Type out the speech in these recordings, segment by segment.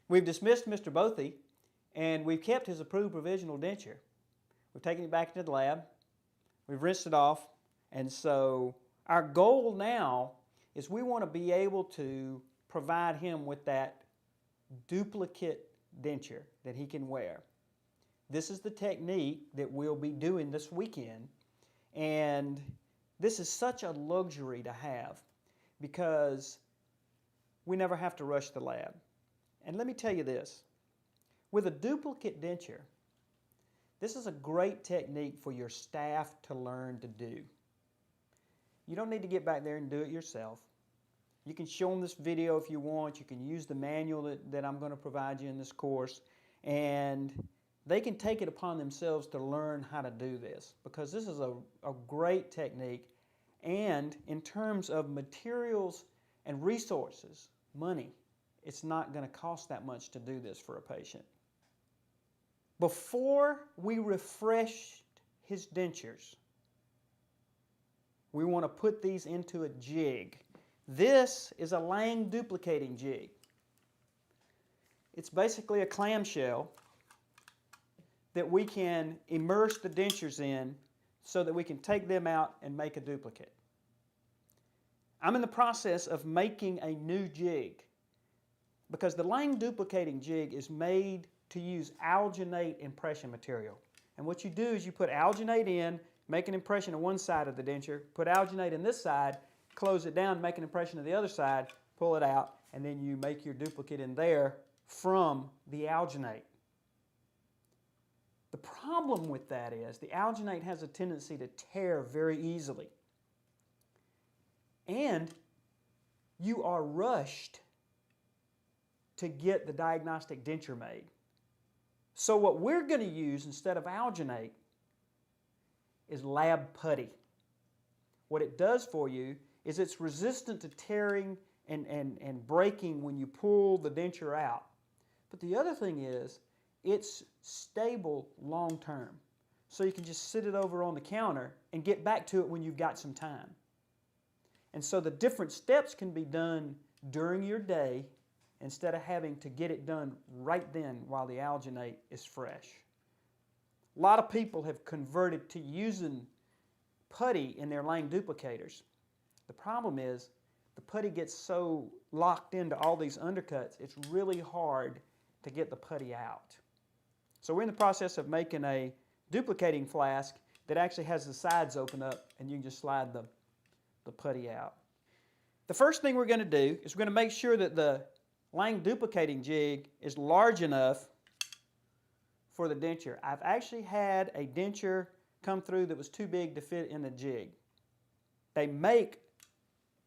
We've dismissed Mr. Bothy, and we've kept his approved provisional denture. We've taken it back into the lab. We've rinsed it off. And so our goal now is we want to be able to provide him with that duplicate denture that he can wear. This is the technique that we'll be doing this weekend, and this is such a luxury to have because we never have to rush the lab. And let me tell you this, with a duplicate denture, this is a great technique for your staff to learn to do. You don't need to get back there and do it yourself. You can show them this video if you want. You can use the manual that I'm going to provide you in this course, and they can take it upon themselves to learn how to do this because this is a great technique, and in terms of materials and resources, money, it's not going to cost that much to do this for a patient. Before we refreshed his dentures, we want to put these into a jig. This is a Lang duplicating jig. It's basically a clamshell that we can immerse the dentures in so that we can take them out and make a duplicate. I'm in the process of making a new jig because the Lang duplicating jig is made to use alginate impression material. And what you do is you put alginate in, make an impression on one side of the denture, put alginate in this side, close it down, make an impression on the other side, pull it out, and then you make your duplicate in there from the alginate. The problem with that is the alginate has a tendency to tear very easily. And you are rushed to get the diagnostic denture made. So what we're going to use instead of alginate is lab putty. What it does for you is it's resistant to tearing and breaking when you pull the denture out. But the other thing is it's stable long term. So you can just sit it over on the counter and get back to it when you've got some time. And so the different steps can be done during your day instead of having to get it done right then while the alginate is fresh. A lot of people have converted to using putty in their Lang duplicators. The problem is the putty gets so locked into all these undercuts, it's really hard to get the putty out. So we're in the process of making a duplicating flask that actually has the sides open up and you can just slide the putty out. The first thing we're going to do is we're going to make sure that the Lang duplicating jig is large enough for the denture. I've actually had a denture come through that was too big to fit in the jig. They make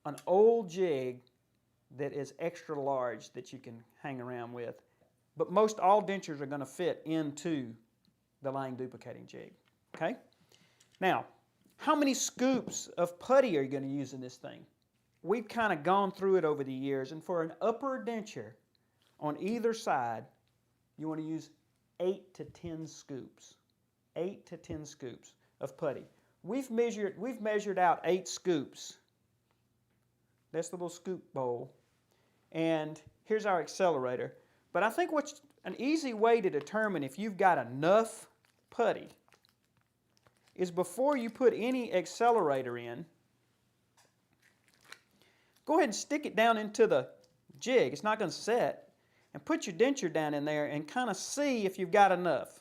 an old jig that is extra large that you can hang around with, but most all dentures are going to fit into the Lang duplicating jig. Okay? Now, how many scoops of putty are you going to use in this thing? We've kind of gone through it over the years, and for an upper denture on either side, you want to use 8 to 10 scoops. 8 to 10 scoops of putty. We've measured out 8 scoops. That's the little scoop bowl. And here's our accelerator. But I think what's an easy way to determine if you've got enough putty is before you put any accelerator in, go ahead and stick it down into the jig. It's not going to set. And put your denture down in there and kind of see if you've got enough.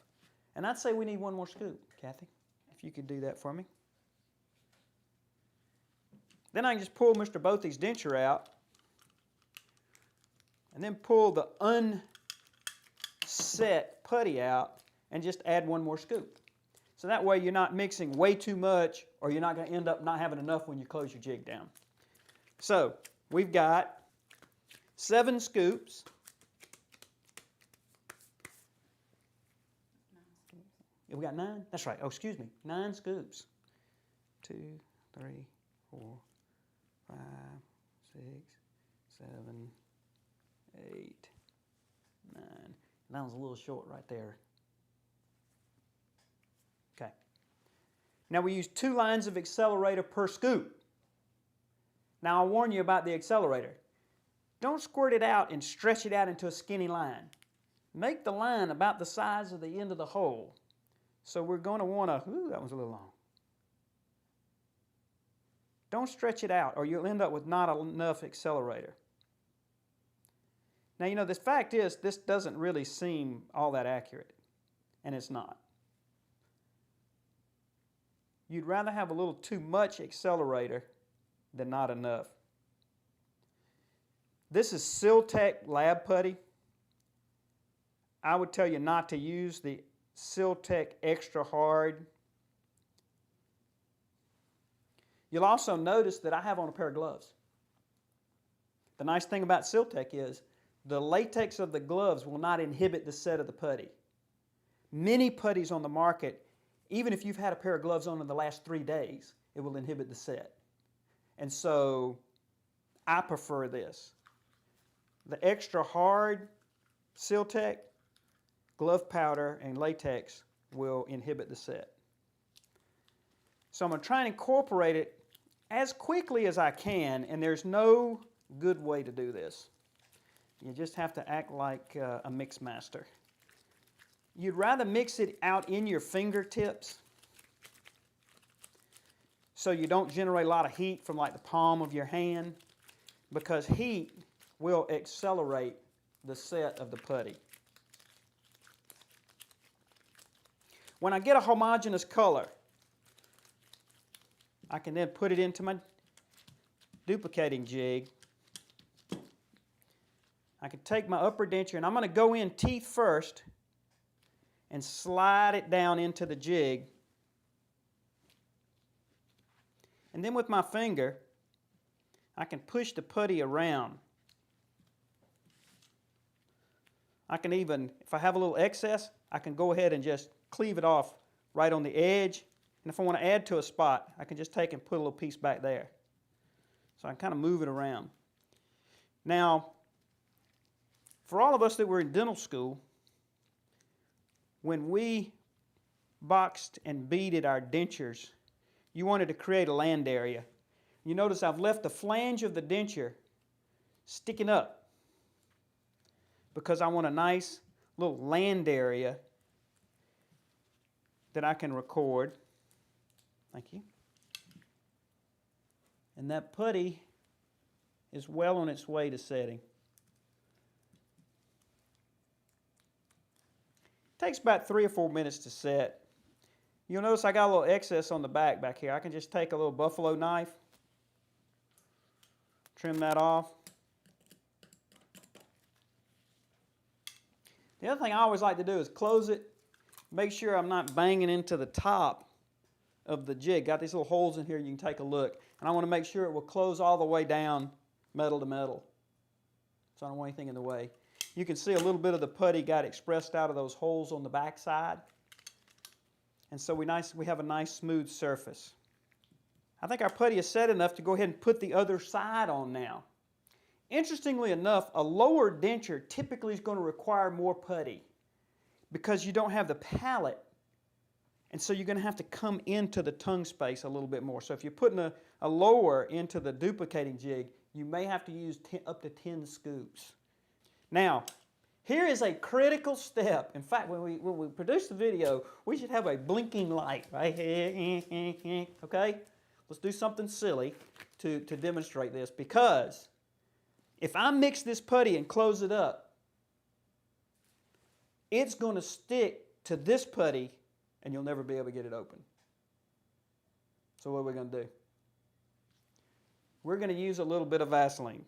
And I'd say we need one more scoop, Kathy, if you could do that for me. Then I can just pull Mr. Bothy's denture out and then pull the unset putty out and just add one more scoop. So that way you're not mixing way too much or you're not going to end up not having enough when you close your jig down. So we've got 7 scoops. We got 9? That's right. Oh, excuse me. 9 scoops. 2, 3, 4, 5, 6, 7, 8, 9. That was a little short right there. Okay. Now we use 2 lines of accelerator per scoop. Now I'll warn you about the accelerator. Don't squirt it out and stretch it out into a skinny line. Make the line about the size of the end of the hole. So we're going to want to, ooh, that was a little long. Don't stretch it out or you'll end up with not enough accelerator. Now, you know, the fact is this doesn't really seem all that accurate, and it's not. You'd rather have a little too much accelerator than not enough. This is Siltech Lab Putty. I would tell you not to use the Siltech Extra Hard. You'll also notice that I have on a pair of gloves. The nice thing about Siltech is the latex of the gloves will not inhibit the set of the putty. Many putties on the market, even if you've had a pair of gloves on in the last 3 days, it will inhibit the set. And so I prefer this. The Extra Hard Siltech glove powder and latex will inhibit the set. So I'm going to try and incorporate it as quickly as I can, and there's no good way to do this. You just have to act like a mix master. You'd rather mix it out in your fingertips so you don't generate a lot of heat from like the palm of your hand, because heat will accelerate the set of the putty. When I get a homogeneous color, I can then put it into my duplicating jig. I can take my upper denture and I'm going to go in teeth first and slide it down into the jig. And then with my finger, I can push the putty around. I can even, if I have a little excess, I can go ahead and just cleave it off right on the edge. And if I want to add to a spot, I can just take and put a little piece back there. So I can kind of move it around. Now, for all of us that were in dental school, when we boxed and beaded our dentures, you wanted to create a land area. You notice I've left the flange of the denture sticking up because I want a nice little land area that I can record. Thank you. And that putty is well on its way to setting. It takes about 3 or 4 minutes to set. You'll notice I got a little excess on the back here. I can just take a little buffalo knife, trim that off. The other thing I always like to do is close it, make sure I'm not banging into the top of the jig. Got these little holes in here, you can take a look. And I want to make sure it will close all the way down metal to metal, so I don't want anything in the way. You can see a little bit of the putty got expressed out of those holes on the back side. And so we have a nice smooth surface. I think our putty is set enough to go ahead and put the other side on now. Interestingly enough, a lower denture typically is going to require more putty because you don't have the palate, and so you're going to have to come into the tongue space a little bit more. So if you're putting a lower into the duplicating jig, you may have to use up to 10 scoops. Now, here is a critical step. In fact, when we produce the video, we should have a blinking light, right? Okay? Let's do something silly to demonstrate this, because if I mix this putty and close it up, it's going to stick to this putty and you'll never be able to get it open. So what are we going to do? We're going to use a little bit of Vaseline.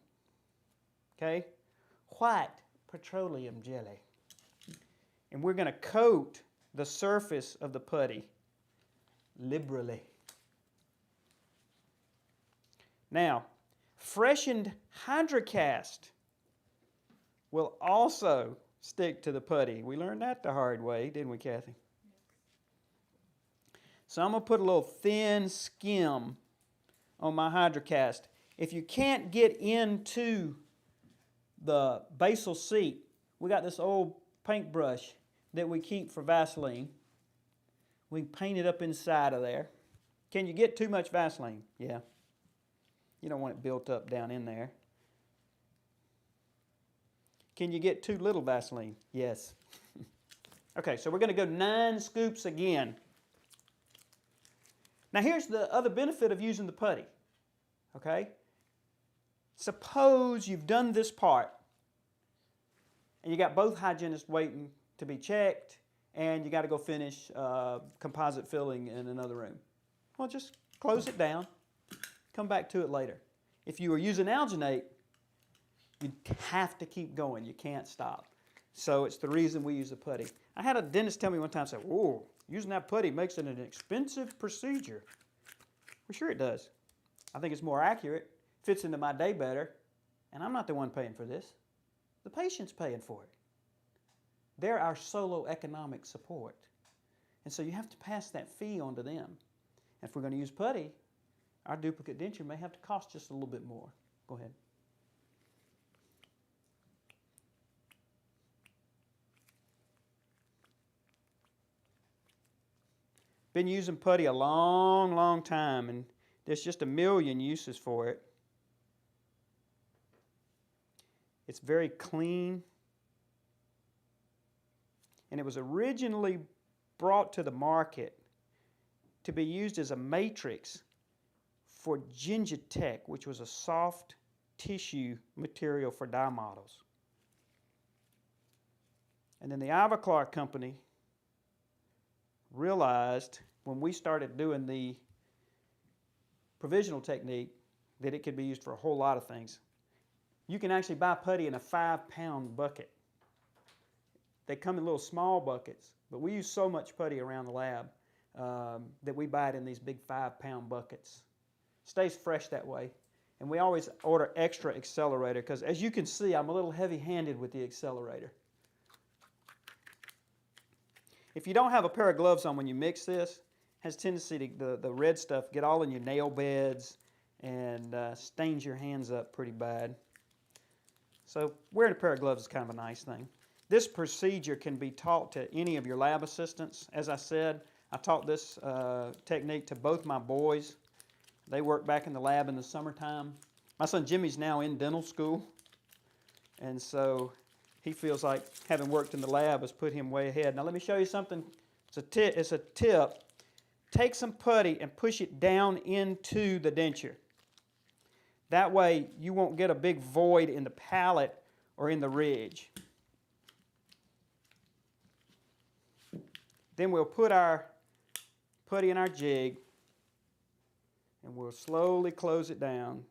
Okay? White petroleum jelly. And we're going to coat the surface of the putty liberally. Now, freshened hydrocast will also stick to the putty. We learned that the hard way, didn't we, Kathy? So I'm going to put a little thin skim on my hydrocast. If you can't get into the basal seat, we got this old paintbrush that we keep for Vaseline. We paint it up inside of there. Can you get too much Vaseline? Yeah. You don't want it built up down in there. Can you get too little Vaseline? Yes. Okay, so we're going to go 9 scoops again. Now here's the other benefit of using the putty. Okay? Suppose you've done this part and you got both hygienists waiting to be checked and you got to go finish composite filling in another room. Well, just close it down, come back to it later. If you were using alginate, you have to keep going. You can't stop. So it's the reason we use the putty. I had a dentist tell me one time, say, "Whoa, using that putty makes it an expensive procedure." Well, sure it does. I think it's more accurate, fits into my day better, and I'm not the one paying for this. The patient's paying for it. They're our solo economic support. And so you have to pass that fee on to them. And if we're going to use putty, our duplicate denture may have to cost just a little bit more. Go ahead. Been using putty a long, long time, and there's just a million uses for it. It's very clean, and it was originally brought to the market to be used as a matrix for Gingitech, which was a soft tissue material for dye models. And then the Ivoclar company realized when we started doing the provisional technique that it could be used for a whole lot of things. You can actually buy putty in a 5-pound bucket. They come in little small buckets, but we use so much putty around the lab that we buy it in these big 5-pound buckets. Stays fresh that way. And we always order extra accelerator because, as you can see, I'm a little heavy-handed with the accelerator. If you don't have a pair of gloves on when you mix this, it has a tendency to the red stuff get all in your nail beds and stains your hands up pretty bad. So wearing a pair of gloves is kind of a nice thing. This procedure can be taught to any of your lab assistants. As I said, I taught this technique to both my boys. They work back in the lab in the summertime. My son Jimmy's now in dental school, and so he feels like having worked in the lab has put him way ahead. Now let me show you something. It's a tip. Take some putty and push it down into the denture. That way you won't get a big void in the palate or in the ridge. Then we'll put our putty in our jig and we'll slowly close it down.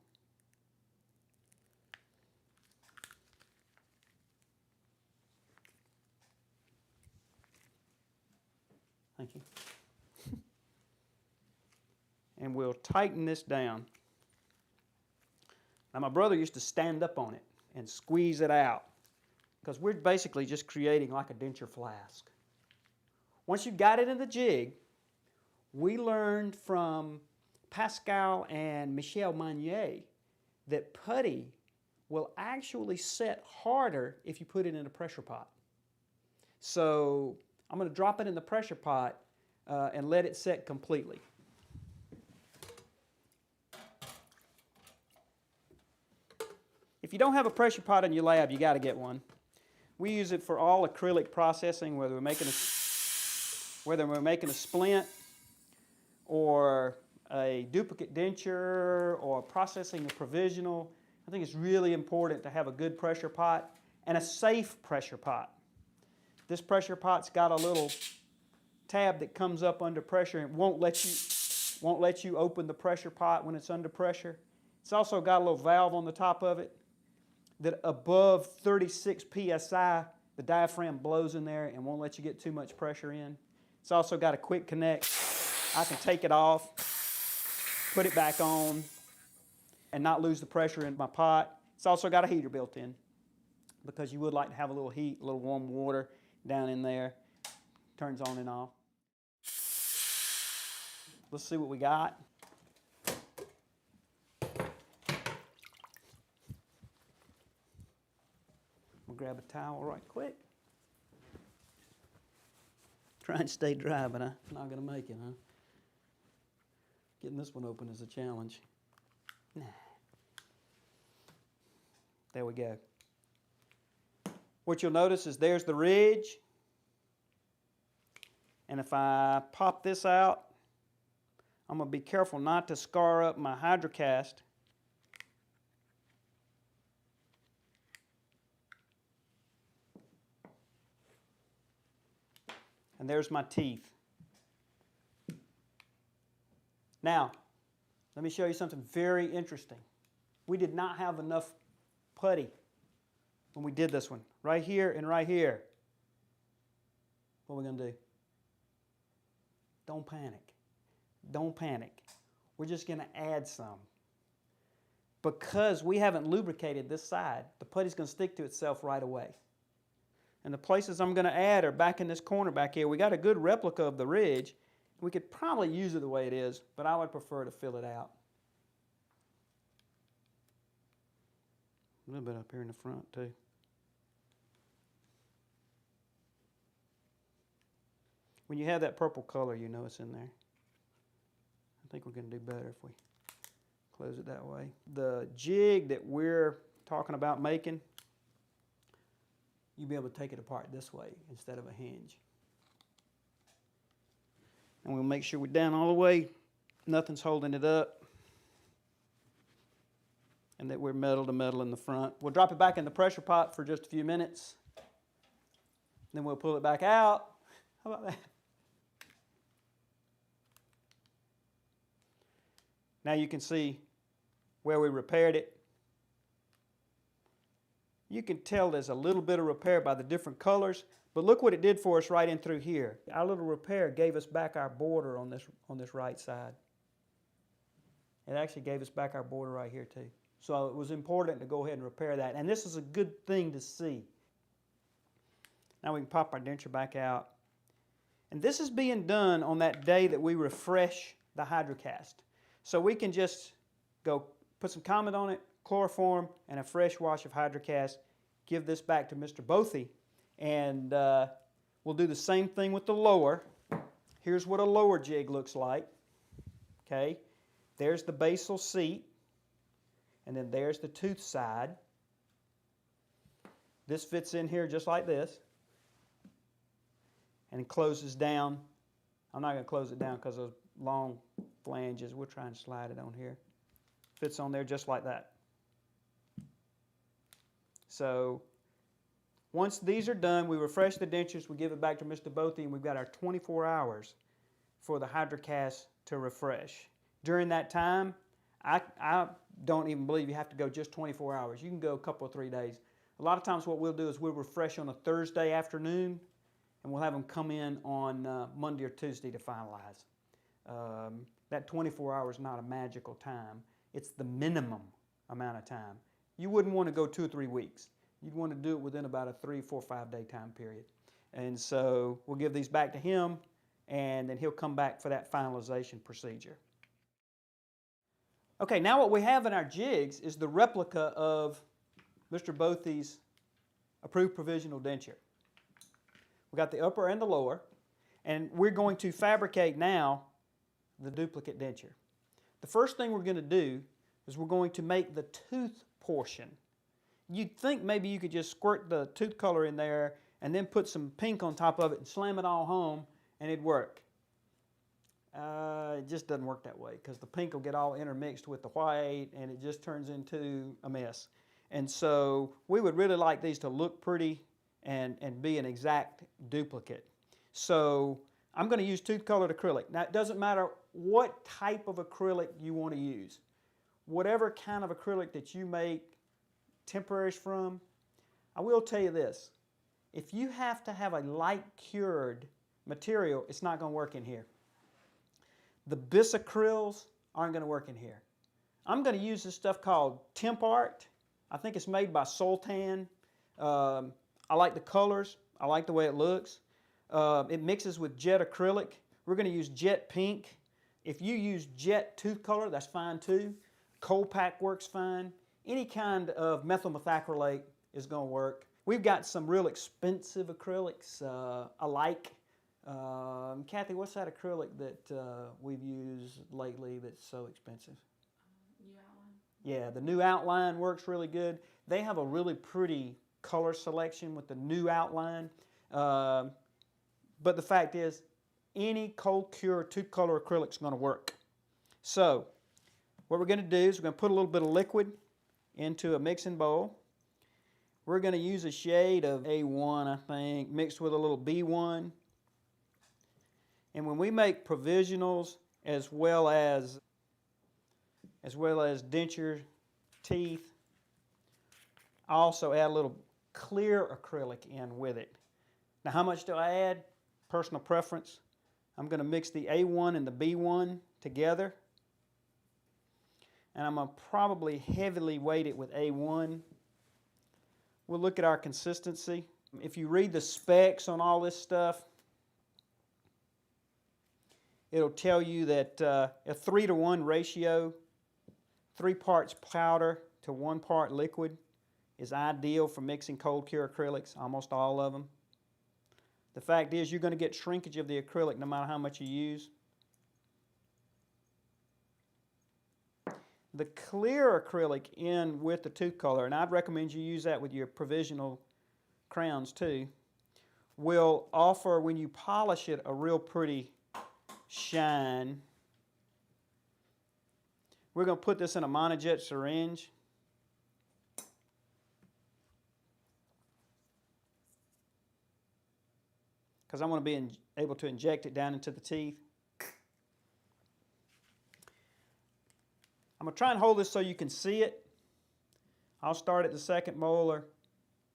Thank you. And we'll tighten this down. Now my brother used to stand up on it and squeeze it out because we're basically just creating like a denture flask. Once you've got it in the jig, we learned from Pascal and Michel Magnier that putty will actually set harder if you put it in a pressure pot. So I'm going to drop it in the pressure pot and let it set completely. If you don't have a pressure pot in your lab, you got to get one. We use it for all acrylic processing, whether we're making a splint or a duplicate denture or processing a provisional. I think it's really important to have a good pressure pot and a safe pressure pot. This pressure pot's got a little tab that comes up under pressure and won't let you open the pressure pot when it's under pressure. It's also got a little valve on the top of it that above 36 psi, the diaphragm blows in there and won't let you get too much pressure in. It's also got a quick connect. I can take it off, put it back on, and not lose the pressure in my pot. It's also got a heater built in because you would like to have a little heat, a little warm water down in there. Turns on and off. Let's see what we got. We'll grab a towel right quick. Try and stay dry, but I'm not going to make it, huh? Getting this one open is a challenge. Nah. There we go. what you'll notice is there's the ridge. And if I pop this out, I'm going to be careful not to scar up my hydrocast. And there's my teeth. Now, let me show you something very interesting. We did not have enough putty when we did this one. Right here and right here. What are we going to do? Don't panic. Don't panic. We're just going to add some. Because we haven't lubricated this side, the putty's going to stick to itself right away. And the places I'm going to add are back in this corner back here. We got a good replica of the ridge. We could probably use it the way it is, but I would prefer to fill it out. A little bit up here in the front too. When you have that purple color, you know it's in there. I think we're going to do better if we close it that way. The jig that we're talking about making, you'll be able to take it apart this way instead of a hinge. And we'll make sure we're down all the way, nothing's holding it up, and that we're metal to metal in the front. We'll drop it back in the pressure pot for just a few minutes. Then we'll pull it back out. How about that? Now you can see where we repaired it. You can tell there's a little bit of repair by the different colors, but look what it did for us right in through here. Our little repair gave us back our border on this right side. It actually gave us back our border right here too. So it was important to go ahead and repair that, and this is a good thing to see. Now we can pop our denture back out. And this is being done on that day that we refresh the hydrocast. So we can just go put some comment on it, chloroform, and a fresh wash of hydrocast, give this back to Mr. Bothy, and we'll do the same thing with the lower. Here's what a lower jig looks like. Okay, there's the basal seat, and then there's the tooth side. This fits in here just like this, and it closes down. I'm not going to close it down because those long flanges, we'll try and slide it on here. Fits on there just like that. So once these are done, we refresh the dentures, we give it back to Mr. Bothy, and we've got our 24 hours for the hydrocast to refresh. During that time, I don't even believe you have to go just 24 hours. You can go a couple or 3 days. A lot of times what we'll do is we'll refresh on a Thursday afternoon, and we'll have them come in on Monday or Tuesday to finalize. That 24 hours is not a magical time. It's the minimum amount of time. You wouldn't want to go 2 or 3 weeks. You'd want to do it within about a 3, 4, 5 day time period. And so we'll give these back to him, and then he'll come back for that finalization procedure. Okay, now what we have in our jigs is the replica of Mr. Bothy's approved provisional denture. We got the upper and the lower, and we're going to fabricate now the duplicate denture. The first thing we're going to do is we're going to make the tooth portion. You'd think maybe you could just squirt the tooth color in there and then put some pink on top of it and slam it all home and it'd work. It just doesn't work that way because the pink will get all intermixed with the white and it just turns into a mess. And so we would really like these to look pretty and be an exact duplicate. So I'm going to use tooth colored acrylic. Now it doesn't matter what type of acrylic you want to use. Whatever kind of acrylic that you make temporaries from, I will tell you this. If you have to have a light cured material, it's not going to work in here. The bisacryls aren't going to work in here. I'm going to use this stuff called Temp Art. I think it's made by Sultan. I like the colors. I like the way it looks. It mixes with jet acrylic. We're going to use jet pink. If you use jet tooth color, that's fine too. Cold pack works fine. Any kind of methyl methacrylate is going to work. We've got some real expensive acrylics alike. Kathy, what's that acrylic that we've used lately that's so expensive? New Outline. Yeah, the New Outline works really good. They have a really pretty color selection with the new outline. But the fact is, any cold cure tooth color acrylic is going to work. So what we're going to do is we're going to put a little bit of liquid into a mixing bowl. We're going to use a shade of A1, I think, mixed with a little B1. And when we make provisionals as well as denture teeth, I also add a little clear acrylic in with it. Now, how much do I add? Personal preference. I'm going to mix the A1 and the B1 together. And I'm going to probably heavily weight it with A1. We'll look at our consistency. If you read the specs on all this stuff, it'll tell you that a 3-to-1 ratio, 3 parts powder to 1 part liquid, is ideal for mixing cold cure acrylics, almost all of them. The fact is, you're going to get shrinkage of the acrylic no matter how much you use. The clear acrylic in with the tooth color, and I'd recommend you use that with your provisional crowns too, will offer, when you polish it, a real pretty shine. We're going to put this in a monojet syringe. Because I want to be able to inject it down into the teeth. I'm going to try and hold this so you can see it. I'll start at the second molar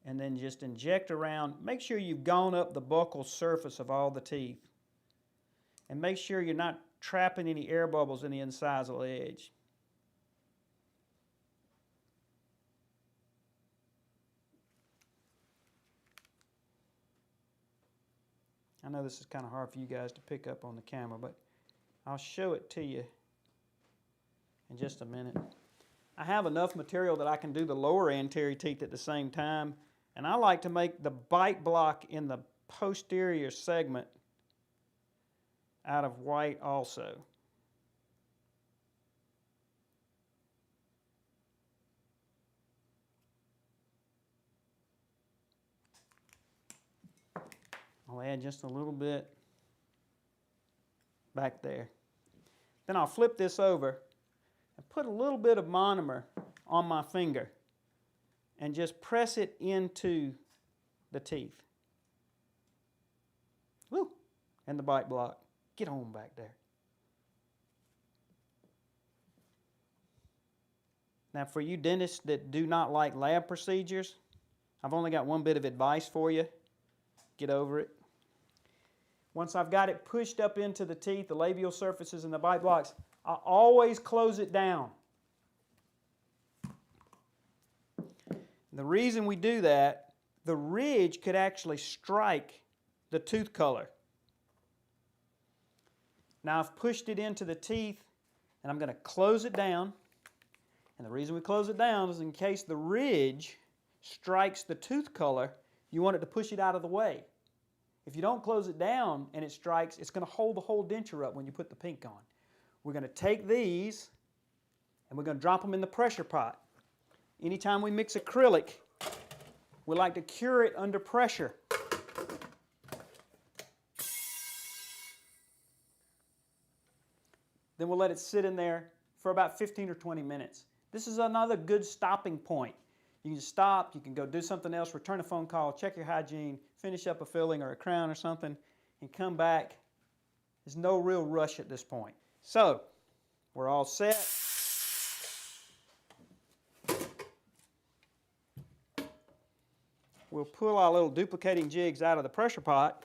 and then just inject around. Make sure you've gone up the buccal surface of all the teeth. And make sure you're not trapping any air bubbles in the incisal edge. I know this is kind of hard for you guys to pick up on the camera, but I'll show it to you in just a minute. I have enough material that I can do the lower anterior teeth at the same time, and I like to make the bite block in the posterior segment out of white also. I'll add just a little bit back there. Then I'll flip this over and put a little bit of monomer on my finger and just press it into the teeth. Woo! And the bite block. Get on back there. Now, for you dentists that do not like lab procedures, I've only got one bit of advice for you. Get over it. Once I've got it pushed up into the teeth, the labial surfaces and the bite blocks, I always close it down. The reason we do that, the ridge could actually strike the tooth color. Now I've pushed it into the teeth and I'm going to close it down. And the reason we close it down is in case the ridge strikes the tooth color, you want it to push it out of the way. If you don't close it down and it strikes, it's going to hold the whole denture up when you put the pink on. We're going to take these and we're going to drop them in the pressure pot. Anytime we mix acrylic, we like to cure it under pressure. Then we'll let it sit in there for about 15 or 20 minutes. This is another good stopping point. You can stop, you can go do something else, return a phone call, check your hygiene, finish up a filling or a crown or something, and come back. There's no real rush at this point. So, we're all set. We'll pull our little duplicating jigs out of the pressure pot.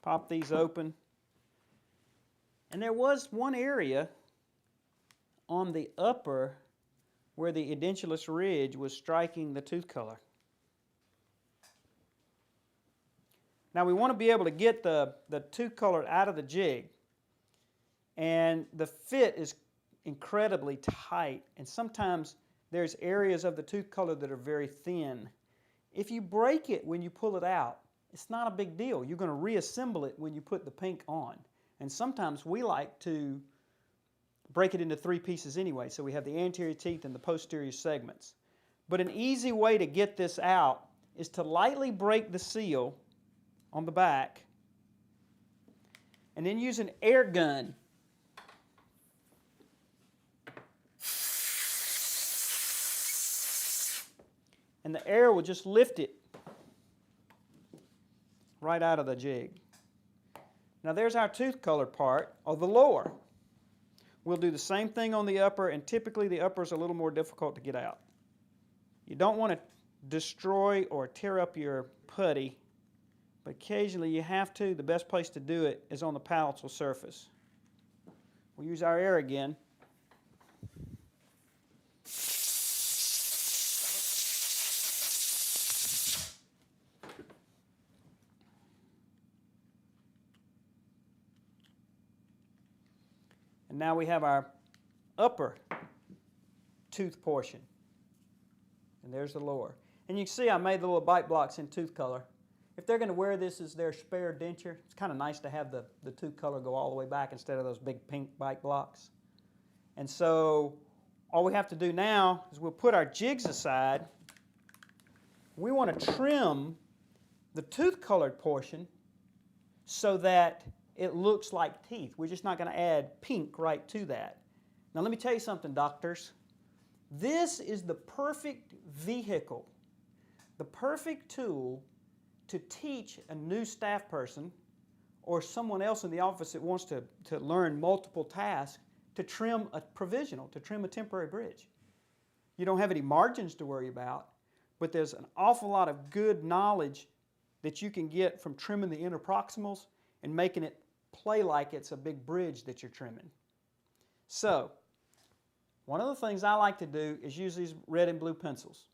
Pop these open. And there was one area on the upper where the edentulous ridge was striking the tooth color. Now we want to be able to get the tooth color out of the jig, and the fit is incredibly tight, and sometimes there's areas of the tooth color that are very thin. If you break it when you pull it out, it's not a big deal. You're going to reassemble it when you put the pink on. And sometimes we like to break it into 3 pieces anyway. So we have the anterior teeth and the posterior segments. But an easy way to get this out is to lightly break the seal on the back and then use an air gun. And the air will just lift it right out of the jig. Now there's our tooth colored part of the lower. We'll do the same thing on the upper, and typically the upper is a little more difficult to get out. You don't want to destroy or tear up your putty, but occasionally you have to. The best place to do it is on the palatal surface. We'll use our air again. And now we have our upper tooth portion. And there's the lower. And you can see I made the little bite blocks in tooth color. If they're going to wear this as their spare denture, it's kind of nice to have the tooth color go all the way back instead of those big pink bite blocks. And so all we have to do now is we'll put our jigs aside. We want to trim the tooth colored portion so that it looks like teeth. We're just not going to add pink right to that. Now let me tell you something, doctors. This is the perfect vehicle, the perfect tool to teach a new staff person or someone else in the office that wants to learn multiple tasks to trim a provisional, to trim a temporary bridge. You don't have any margins to worry about, but there's an awful lot of good knowledge that you can get from trimming the interproximals and making it play like it's a big bridge that you're trimming. So, one of the things I like to do is use these red and blue pencils.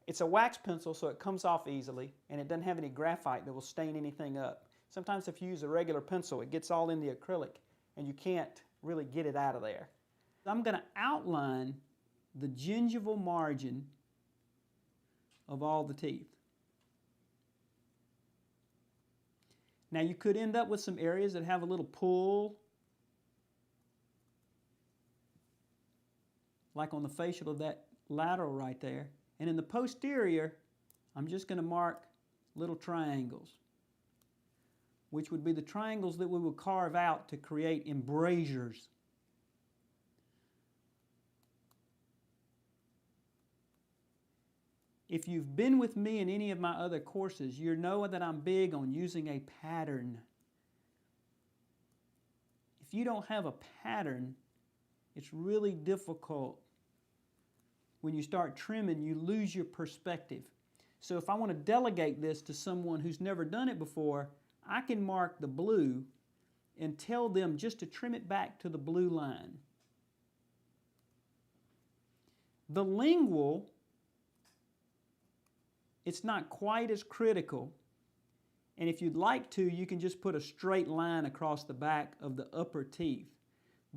It's a wax pencil, so it comes off easily, and it doesn't have any graphite that will stain anything up. Sometimes if you use a regular pencil, it gets all in the acrylic, and you can't really get it out of there. I'm going to outline the gingival margin of all the teeth. Now you could end up with some areas that have a little pull, like on the facial of that lateral right there. And in the posterior, I'm just going to mark little triangles, which would be the triangles that we would carve out to create embrasures. If you've been with me in any of my other courses, you know that I'm big on using a pattern. If you don't have a pattern, it's really difficult. When you start trimming, you lose your perspective. So if I want to delegate this to someone who's never done it before, I can mark the blue and tell them just to trim it back to the blue line. The lingual, it's not quite as critical, and if you'd like to, you can just put a straight line across the back of the upper teeth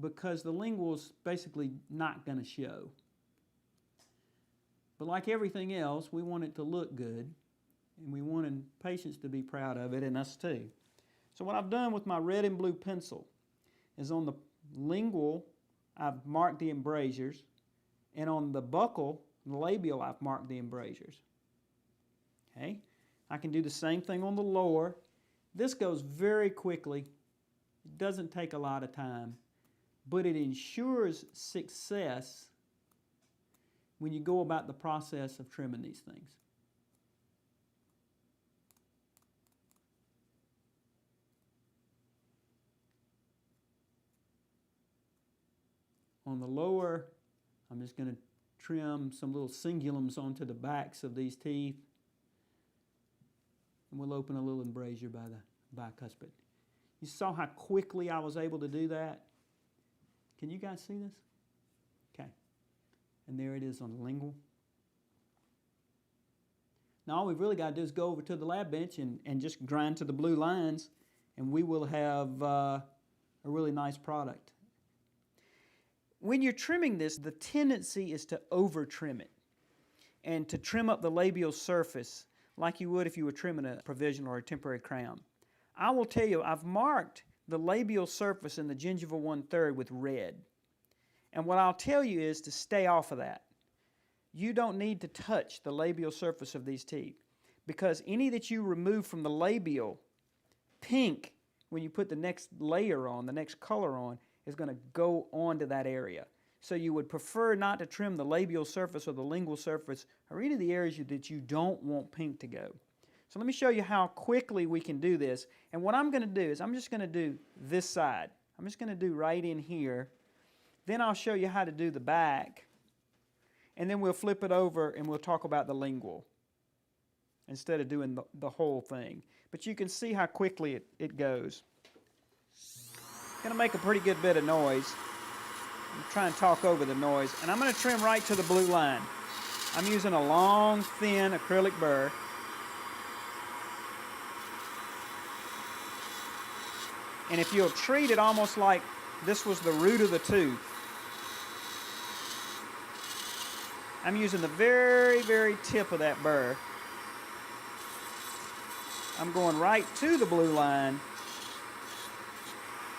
because the lingual's basically not going to show. But like everything else, we want it to look good, and we want patients to be proud of it, and us too. So what I've done with my red and blue pencil is on the lingual, I've marked the embrasures, and on the buccal, the labial, I've marked the embrasures. Okay? I can do the same thing on the lower. This goes very quickly. It doesn't take a lot of time, but it ensures success when you go about the process of trimming these things. On the lower, I'm just going to trim some little cingulums onto the backs of these teeth, and we'll open a little embrasure by the bicuspid. You saw how quickly I was able to do that? Can you guys see this? Okay. And there it is on the lingual. Now all we've really got to do is go over to the lab bench and just grind to the blue lines, and we will have a really nice product. When you're trimming this, the tendency is to over-trim it and to trim up the labial surface like you would if you were trimming a provisional or a temporary crown. I will tell you, I've marked the labial surface in the gingival 1/3 with red. And what I'll tell you is to stay off of that. You don't need to touch the labial surface of these teeth, because any that you remove from the labial, pink, when you put the next layer on, the next color on, is going to go onto that area. So you would prefer not to trim the labial surface or the lingual surface or any of the areas that you don't want pink to go. So let me show you how quickly we can do this. And what I'm going to do is I'm just going to do this side. I'm just going to do right in here. Then I'll show you how to do the back. And then we'll flip it over and we'll talk about the lingual instead of doing the whole thing. But you can see how quickly it goes. It's going to make a pretty good bit of noise. I'm trying to talk over the noise. And I'm going to trim right to the blue line. I'm using a long, thin acrylic burr. And if you'll treat it almost like this was the root of the tooth, I'm using the very, very tip of that burr. I'm going right to the blue line,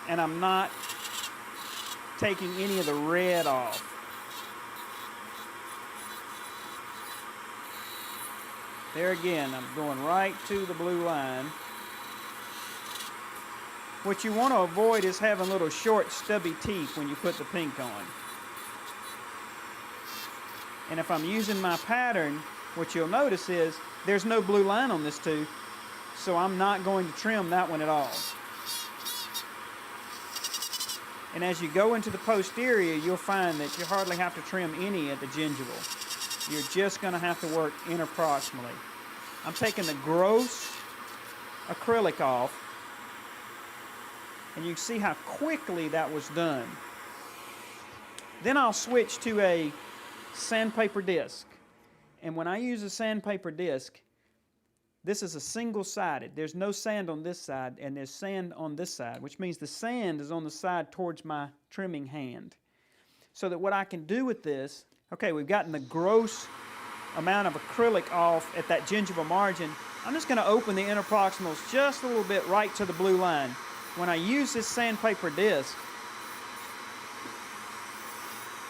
and I'm not taking any of the red off. There again, I'm going right to the blue line. What you want to avoid is having little short, stubby teeth when you put the pink on. And if I'm using my pattern, what you'll notice is there's no blue line on this tooth, so I'm not going to trim that one at all. And as you go into the posterior, you'll find that you hardly have to trim any at the gingival. You're just going to have to work interproximally. I'm taking the gross acrylic off, and you can see how quickly that was done. Then I'll switch to a sandpaper disc. And when I use a sandpaper disc, this is a single-sided. There's no sand on this side, and there's sand on this side, which means the sand is on the side towards my trimming hand. So that what I can do with this, okay, we've gotten the gross amount of acrylic off at that gingival margin. I'm just going to open the interproximals just a little bit right to the blue line. When I use this sandpaper disc,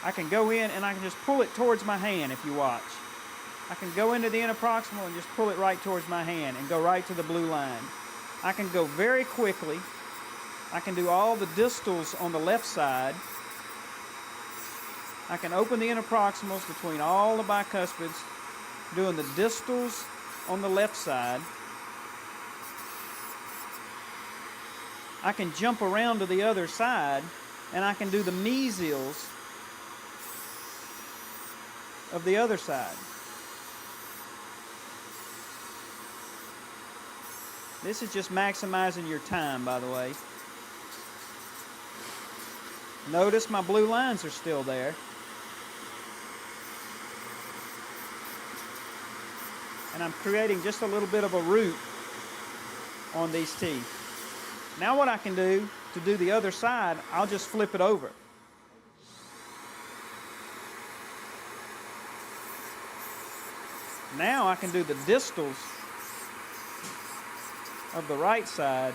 I can go in and I can just pull it towards my hand if you watch. I can go into the interproximal and just pull it right towards my hand and go right to the blue line. I can go very quickly. I can do all the distals on the left side. I can open the interproximals between all the bicuspids, doing the distals on the left side. I can jump around to the other side and I can do the mesials of the other side. This is just maximizing your time, by the way. Notice my blue lines are still there. And I'm creating just a little bit of a root on these teeth. Now what I can do to do the other side, I'll just flip it over. Now I can do the distals of the right side.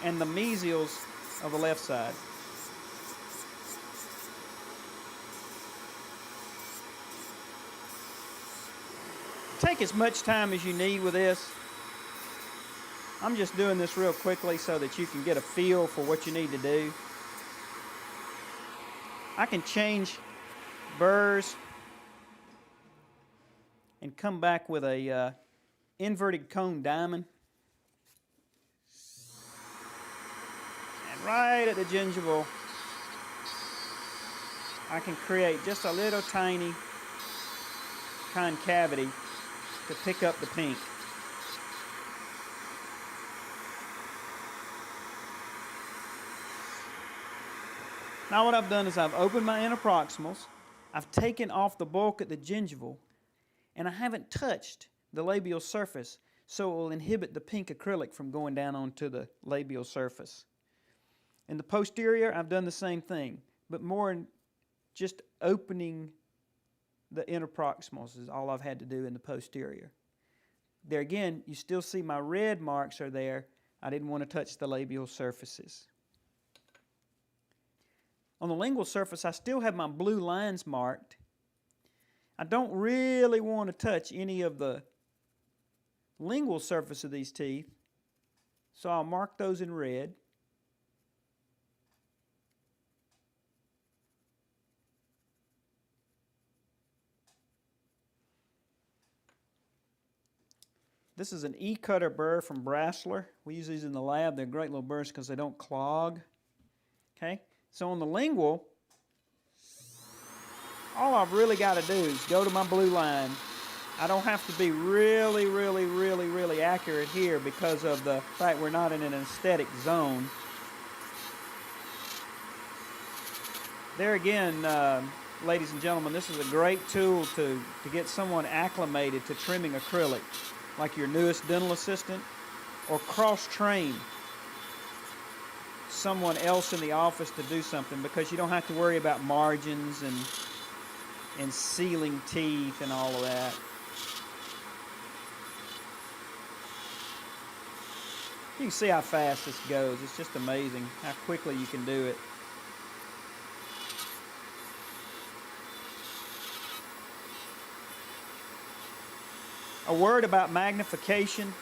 And the mesials of the left side. Take as much time as you need with this. I'm just doing this real quickly so that you can get a feel for what you need to do. I can change burrs and come back with a inverted cone diamond. And right at the gingival, I can create just a little tiny concavity to pick up the pink. Now what I've done is I've opened my interproximals, I've taken off the bulk at the gingival, and I haven't touched the labial surface, so it will inhibit the pink acrylic from going down onto the labial surface. In the posterior, I've done the same thing, but more in just opening the interproximals is all I've had to do in the posterior. There again, you still see my red marks are there. I didn't want to touch the labial surfaces. On the lingual surface, I still have my blue lines marked. I don't really want to touch any of the lingual surface of these teeth, so I'll mark those in red. This is an E-cutter burr from Brasseler. We use these in the lab. They're great little burrs because they don't clog. Okay, so on the lingual, all I've really got to do is go to my blue line. I don't have to be really accurate here because of the fact we're not in an aesthetic zone. There again, ladies and gentlemen, this is a great tool to get someone acclimated to trimming acrylic, like your newest dental assistant, or cross-train someone else in the office to do something, because you don't have to worry about margins and sealing teeth and all of that. You can see how fast this goes. It's just amazing how quickly you can do it. A word about magnification.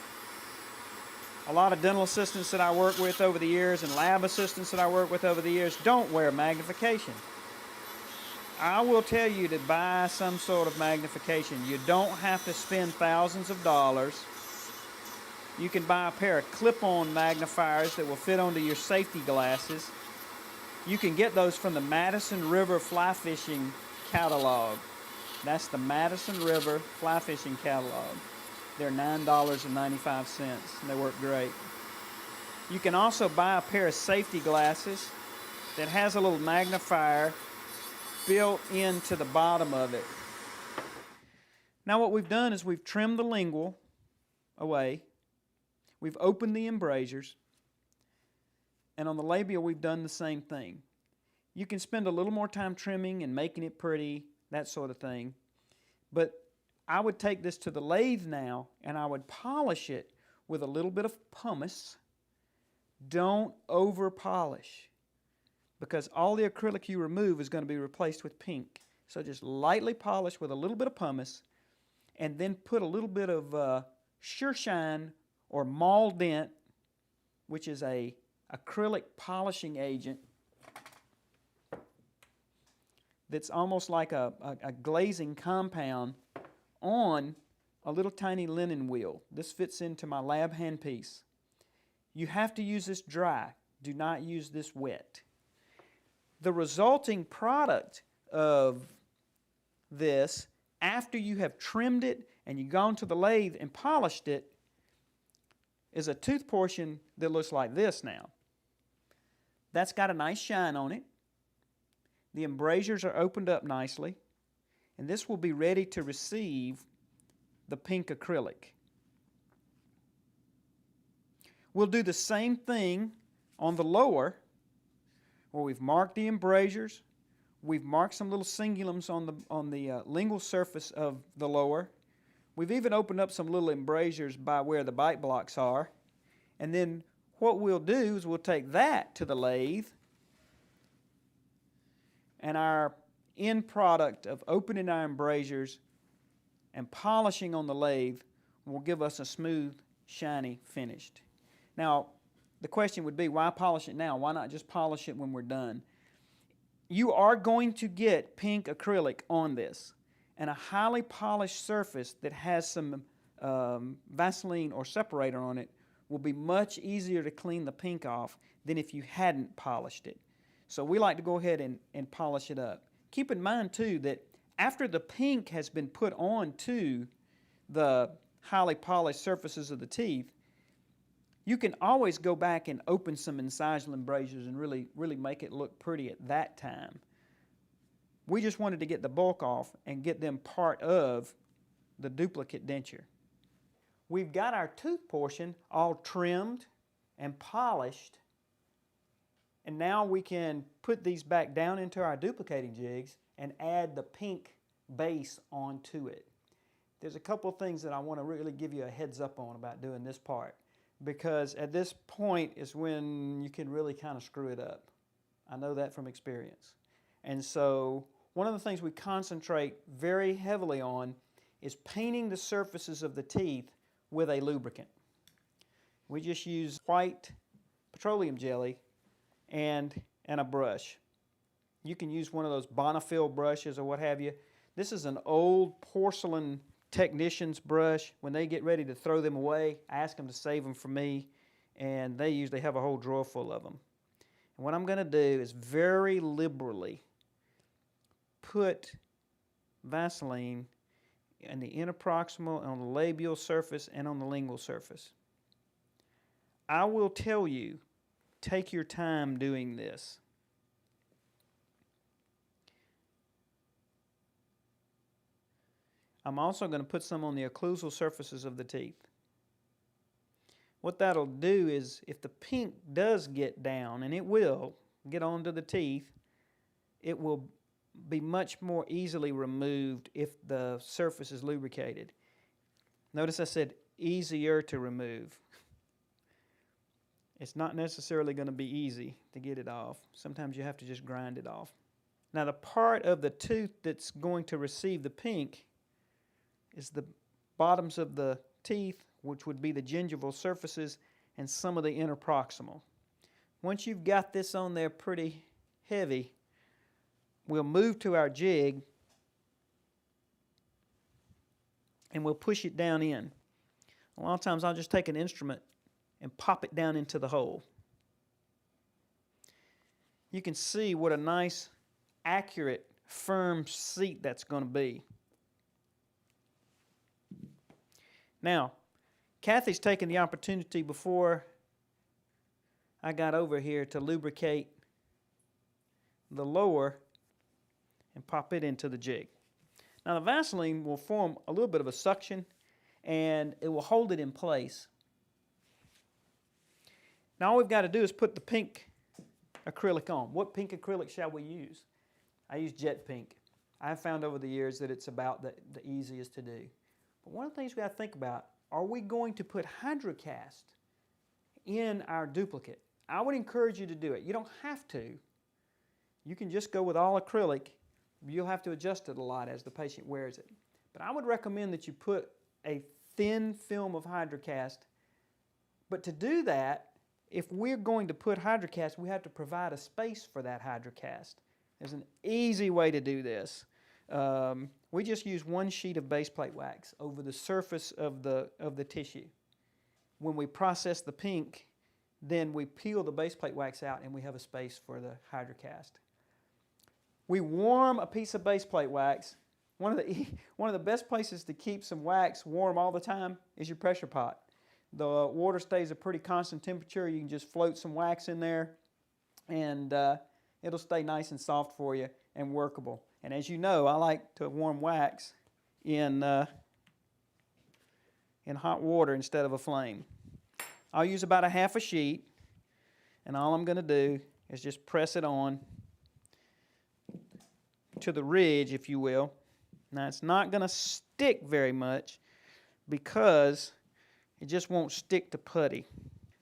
A lot of dental assistants that I work with over the years and lab assistants that I work with over the years don't wear magnification. I will tell you to buy some sort of magnification. You don't have to spend thousands of dollars. You can buy a pair of clip-on magnifiers that will fit onto your safety glasses. You can get those from the Madison River Fly Fishing Catalog. That's the Madison River Fly Fishing Catalog. They're $9.95, and they work great. You can also buy a pair of safety glasses that has a little magnifier built into the bottom of it. Now what we've done is we've trimmed the lingual away. We've opened the embrasures. And on the labial, we've done the same thing. You can spend a little more time trimming and making it pretty, that sort of thing. But I would take this to the lathe now, and I would polish it with a little bit of pumice. Don't over polish, because all the acrylic you remove is going to be replaced with pink. So just lightly polish with a little bit of pumice, and then put a little bit of Sure Shine or Mall Dent, which is a acrylic polishing agent that's almost like a glazing compound, on a little tiny linen wheel. This fits into my lab handpiece. You have to use this dry. Do not use this wet. The resulting product of this, after you have trimmed it and you've gone to the lathe and polished it, is a tooth portion that looks like this now. That's got a nice shine on it. The embrasures are opened up nicely, and this will be ready to receive the pink acrylic. We'll do the same thing on the lower, where we've marked the embrasures. We've marked some little cingulums on the lingual surface of the lower. We've even opened up some little embrasures by where the bite blocks are. And then what we'll do is we'll take that to the lathe, and our end product of opening our embrasures and polishing on the lathe will give us a smooth, shiny finished. Now, the question would be, why polish it now? Why not just polish it when we're done? You are going to get pink acrylic on this, and a highly polished surface that has some Vaseline or separator on it will be much easier to clean the pink off than if you hadn't polished it. So we like to go ahead and polish it up. Keep in mind, too, that after the pink has been put on to the highly polished surfaces of the teeth, you can always go back and open some incisal embrasures and really make it look pretty at that time. We just wanted to get the bulk off and get them part of the duplicate denture. We've got our tooth portion all trimmed and polished, and now we can put these back down into our duplicating jigs and add the pink base onto it. There's a couple of things that I want to really give you a heads up on about doing this part, because at this point is when you can really kind of screw it up. I know that from experience. And so one of the things we concentrate very heavily on is painting the surfaces of the teeth with a lubricant. We just use white petroleum jelly and a brush. You can use one of those Bonafil brushes or what have you. This is an old porcelain technician's brush. When they get ready to throw them away, I ask them to save them for me, and they usually have a whole drawer full of them. And what I'm going to do is very liberally put Vaseline in the interproximal, on the labial surface, and on the lingual surface. I will tell you, take your time doing this. I'm also going to put some on the occlusal surfaces of the teeth. What that'll do is, if the pink does get down, and it will get onto the teeth, it will be much more easily removed if the surface is lubricated. Notice I said easier to remove. It's not necessarily going to be easy to get it off. Sometimes you have to just grind it off. Now the part of the tooth that's going to receive the pink is the bottoms of the teeth, which would be the gingival surfaces, and some of the interproximal. Once you've got this on there pretty heavy, we'll move to our jig and we'll push it down in. A lot of times I'll just take an instrument and pop it down into the hole. You can see what a nice, accurate, firm seat that's going to be. Now, Kathy's taken the opportunity before I got over here to lubricate the lower and pop it into the jig. Now the Vaseline will form a little bit of a suction and it will hold it in place. Now all we've got to do is put the pink acrylic on. What pink acrylic shall we use? I use jet pink. I've found over the years that it's about the easiest to do. But one of the things we have to think about, are we going to put hydrocast in our duplicate? I would encourage you to do it. You don't have to. You can just go with all acrylic. You'll have to adjust it a lot as the patient wears it. But I would recommend that you put a thin film of hydrocast. But to do that, if we're going to put hydrocast, we have to provide a space for that hydrocast. There's an easy way to do this. We just use one sheet of base plate wax over the surface of the tissue. When we process the pink, then we peel the base plate wax out and we have a space for the hydrocast. We warm a piece of base plate wax. One of the best places to keep some wax warm all the time is your pressure pot. The water stays a pretty constant temperature. You can just float some wax in there and it'll stay nice and soft for you and workable. And as you know, I like to warm wax in hot water instead of a flame. I'll use about a half a sheet, and all I'm going to do is just press it on to the ridge, if you will. Now it's not going to stick very much because it just won't stick to putty.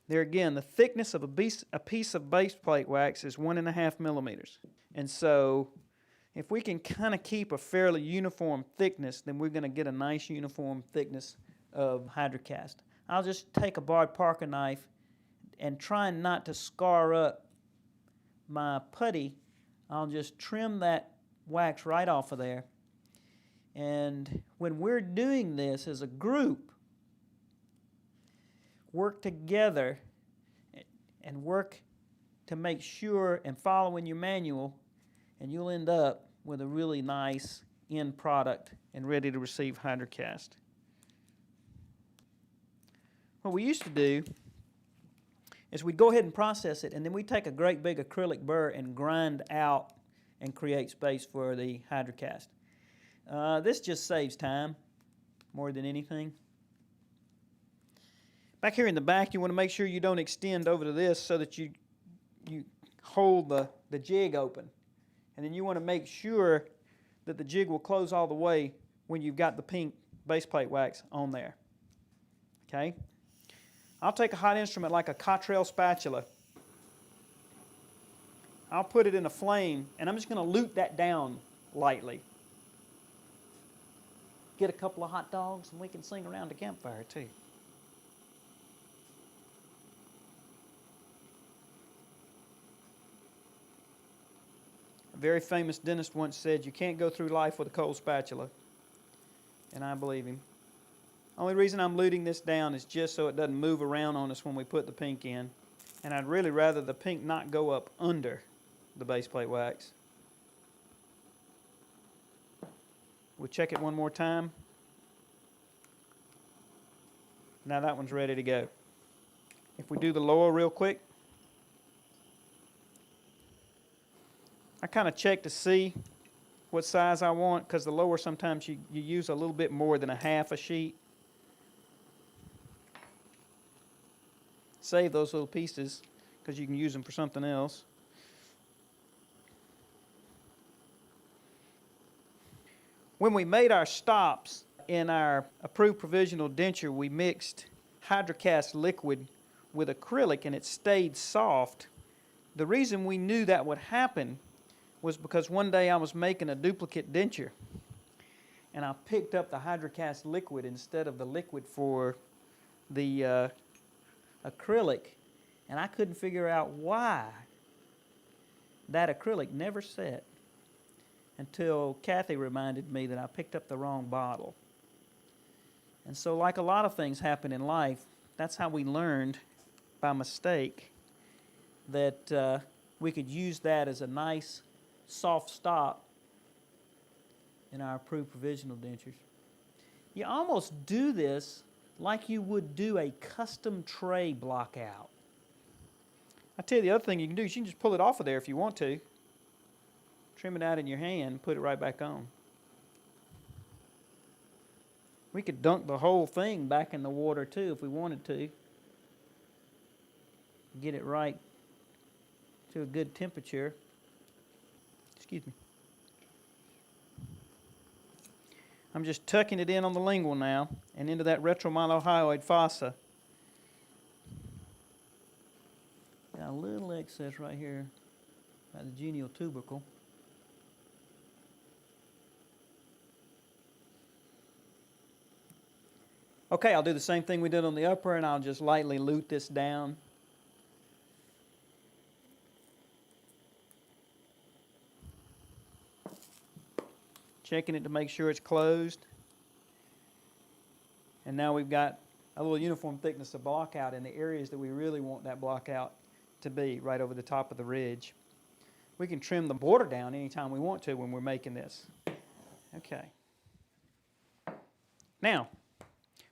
There again, the thickness of a piece of base plate wax is 1.5 millimeters. And so if we can kind of keep a fairly uniform thickness, then we're going to get a nice uniform thickness of hydrocast. I'll just take a barred Parker knife and trying not to scar up my putty, I'll just trim that wax right off of there. And when we're doing this as a group, work together and work to make sure and follow in your manual, and you'll end up with a really nice end product and ready to receive hydrocast. What we used to do is we'd go ahead and process it, and then we'd take a great big acrylic burr and grind out and create space for the hydrocast. This just saves time more than anything. Back here in the back, you want to make sure you don't extend over to this so that you hold the jig open. And then you want to make sure that the jig will close all the way when you've got the pink base plate wax on there. Okay? I'll take a hot instrument like a Cottrell spatula. I'll put it in a flame, and I'm just going to lute that down lightly. Get a couple of hot dogs, and we can sing around the campfire too. A very famous dentist once said, you can't go through life with a cold spatula. And I believe him. Only reason I'm luting this down is just so it doesn't move around on us when we put the pink in. And I'd really rather the pink not go up under the base plate wax. We'll check it one more time. Now that one's ready to go. If we do the lower real quick, I kind of check to see what size I want, because the lower sometimes you use a little bit more than a half a sheet. Save those little pieces because you can use them for something else. When we made our stops in our approved provisional denture, we mixed hydrocast liquid with acrylic and it stayed soft. The reason we knew that would happen was because one day I was making a duplicate denture and I picked up the hydrocast liquid instead of the liquid for the acrylic, and I couldn't figure out why that acrylic never set until Kathy reminded me that I picked up the wrong bottle. And so, like a lot of things happen in life, that's how we learned by mistake that we could use that as a nice soft stop in our approved provisional dentures. You almost do this like you would do a custom tray block out. I tell you, the other thing you can do is you can just pull it off of there if you want to. Trim it out in your hand and put it right back on. We could dunk the whole thing back in the water too if we wanted to. Get it right to a good temperature. Excuse me. I'm just tucking it in on the lingual now and into that retromylohyoid fossa. Got a little excess right here by the genial tubercle. Okay, I'll do the same thing we did on the upper, and I'll just lightly lute this down. Checking it to make sure it's closed. And now we've got a little uniform thickness of block out in the areas that we really want that block out to be, right over the top of the ridge. We can trim the border down anytime we want to when we're making this. Okay. Now,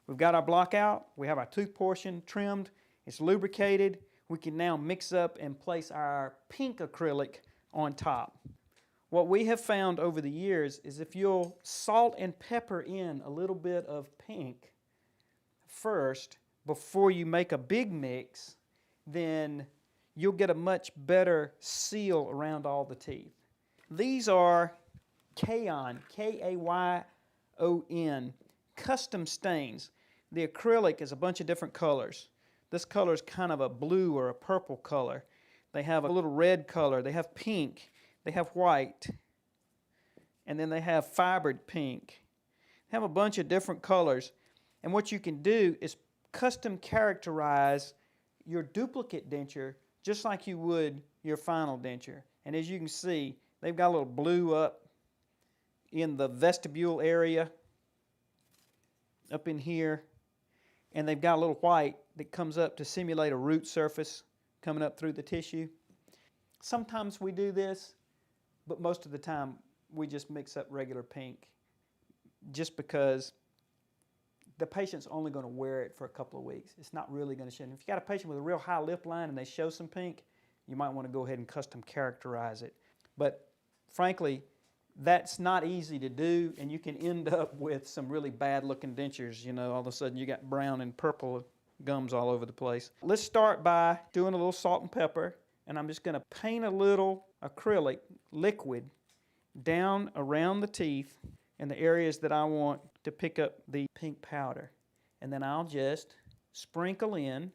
we've got our block out, we have our tooth portion trimmed, it's lubricated. We can now mix up and place our pink acrylic on top. What we have found over the years is if you'll salt and pepper in a little bit of pink first before you make a big mix, then you'll get a much better seal around all the teeth. These are Kayon, K-A-Y-O-N, custom stains. The acrylic is a bunch of different colors. This color is kind of a blue or a purple color. They have a little red color. They have pink. They have white. And then they have fibered pink. They have a bunch of different colors. And what you can do is custom characterize your duplicate denture just like you would your final denture. And as you can see, they've got a little blue up in the vestibule area, up in here. And they've got a little white that comes up to simulate a root surface coming up through the tissue. Sometimes we do this, but most of the time we just mix up regular pink just because the patient's only going to wear it for a couple of weeks. It's not really going to show. If you've got a patient with a real high lip line and they show some pink, you might want to go ahead and custom characterize it. But frankly, that's not easy to do, and you can end up with some really bad looking dentures. You know, all of a sudden you got brown and purple gums all over the place. Let's start by doing a little salt and pepper, and I'm just going to paint a little acrylic liquid down around the teeth and the areas that I want to pick up the pink powder. And then I'll just sprinkle in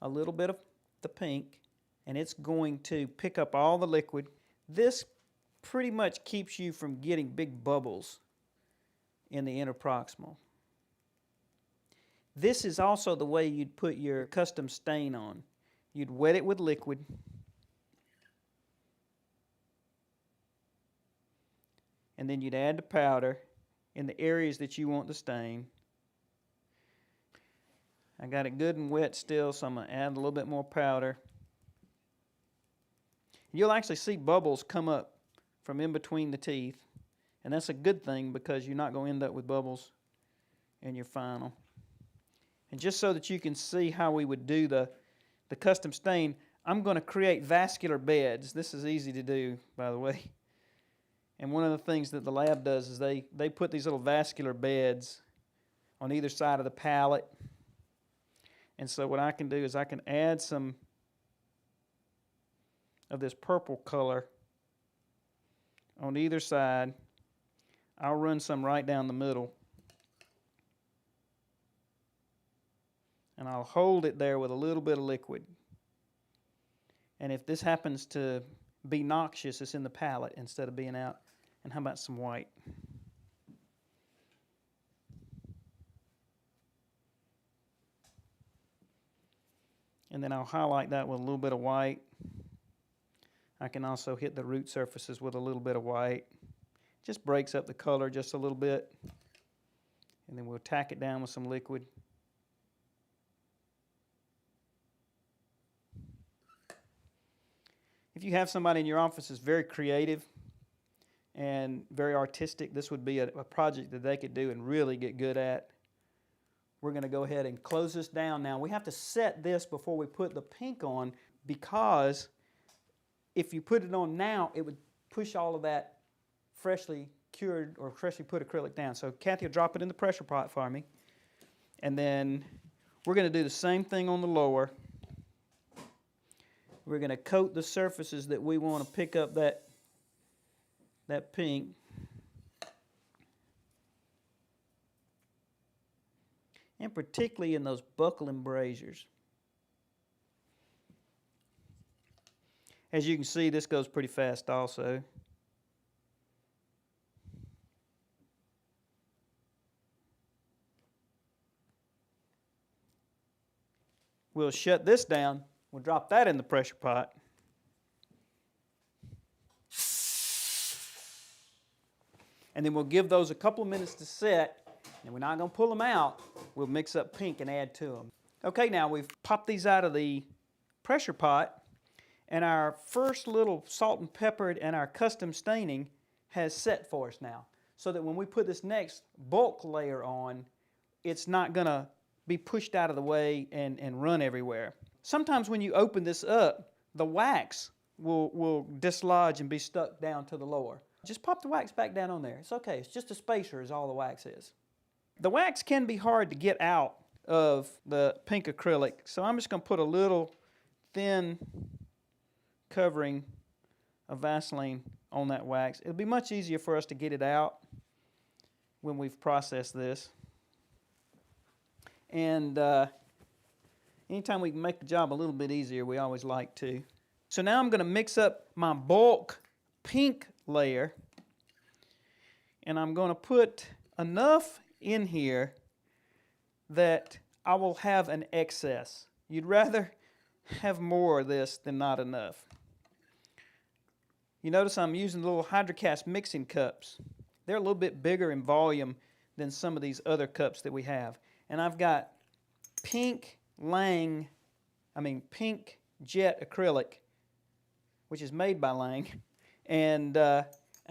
a little bit of the pink, and it's going to pick up all the liquid. This pretty much keeps you from getting big bubbles in the interproximal. This is also the way you'd put your custom stain on. You'd wet it with liquid, and then you'd add the powder in the areas that you want the stain. I got it good and wet still, so I'm going to add a little bit more powder. You'll actually see bubbles come up from in between the teeth, and that's a good thing because you're not going to end up with bubbles in your final. And just so that you can see how we would do the custom stain, I'm going to create vascular beds. This is easy to do, by the way. And one of the things that the lab does is they put these little vascular beds on either side of the palette. And so what I can do is I can add some of this purple color on either side. I'll run some right down the middle. And I'll hold it there with a little bit of liquid. And if this happens to be noxious, it's in the palette instead of being out. And how about some white? And then I'll highlight that with a little bit of white. I can also hit the root surfaces with a little bit of white. Just breaks up the color just a little bit. And then we'll tack it down with some liquid. If you have somebody in your office that's very creative and very artistic, this would be a project that they could do and really get good at. We're going to go ahead and close this down now. We have to set this before we put the pink on, because if you put it on now, it would push all of that freshly cured or freshly put acrylic down. So Kathy will drop it in the pressure pot for me. And then we're going to do the same thing on the lower. We're going to coat the surfaces that we want to pick up that pink. And particularly in those buccal embrasures. As you can see, this goes pretty fast also. We'll shut this down. We'll drop that in the pressure pot. And then we'll give those a couple of minutes to set. And we're not going to pull them out. We'll mix up pink and add to them. Okay, now we've popped these out of the pressure pot. And our first little salt and peppered and our custom staining has set for us now. So that when we put this next bulk layer on, it's not going to be pushed out of the way and run everywhere. Sometimes when you open this up, the wax will dislodge and be stuck down to the lower. Just pop the wax back down on there. It's okay. It's just a spacer is all the wax is. The wax can be hard to get out of the pink acrylic, so I'm just going to put a little thin covering of Vaseline on that wax. It'll be much easier for us to get it out when we've processed this. And anytime we can make the job a little bit easier, we always like to. So now I'm going to mix up my bulk pink layer, and I'm going to put enough in here that I will have an excess. You'd rather have more of this than not enough. You notice I'm using the little Hydrocast mixing cups. They're a little bit bigger in volume than some of these other cups that we have. And I've got pink jet acrylic, which is made by Lang, and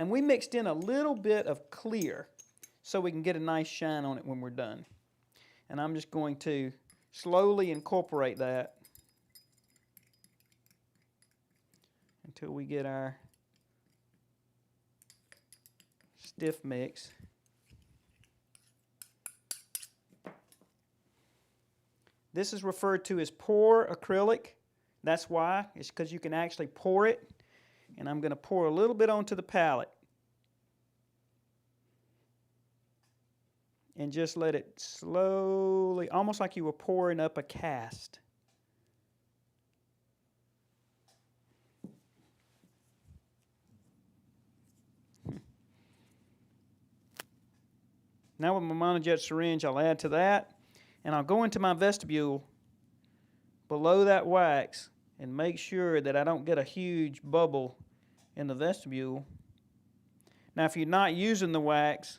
we mixed in a little bit of clear so we can get a nice shine on it when we're done. And I'm just going to slowly incorporate that until we get our stiff mix. This is referred to as pour acrylic. That's why. It's because you can actually pour it. And I'm going to pour a little bit onto the palette. And just let it slowly, almost like you were pouring up a cast. Now with my monojet syringe, I'll add to that, and I'll go into my vestibule below that wax and make sure that I don't get a huge bubble in the vestibule. Now if you're not using the wax,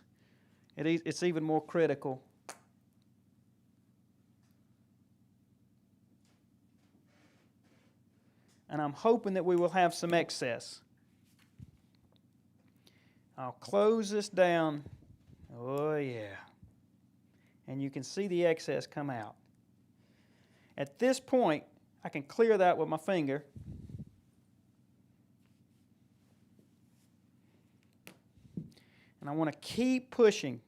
it's even more critical. And I'm hoping that we will have some excess. I'll close this down. Oh yeah. And you can see the excess come out. At this point, I can clear that with my finger. And I want to keep pushing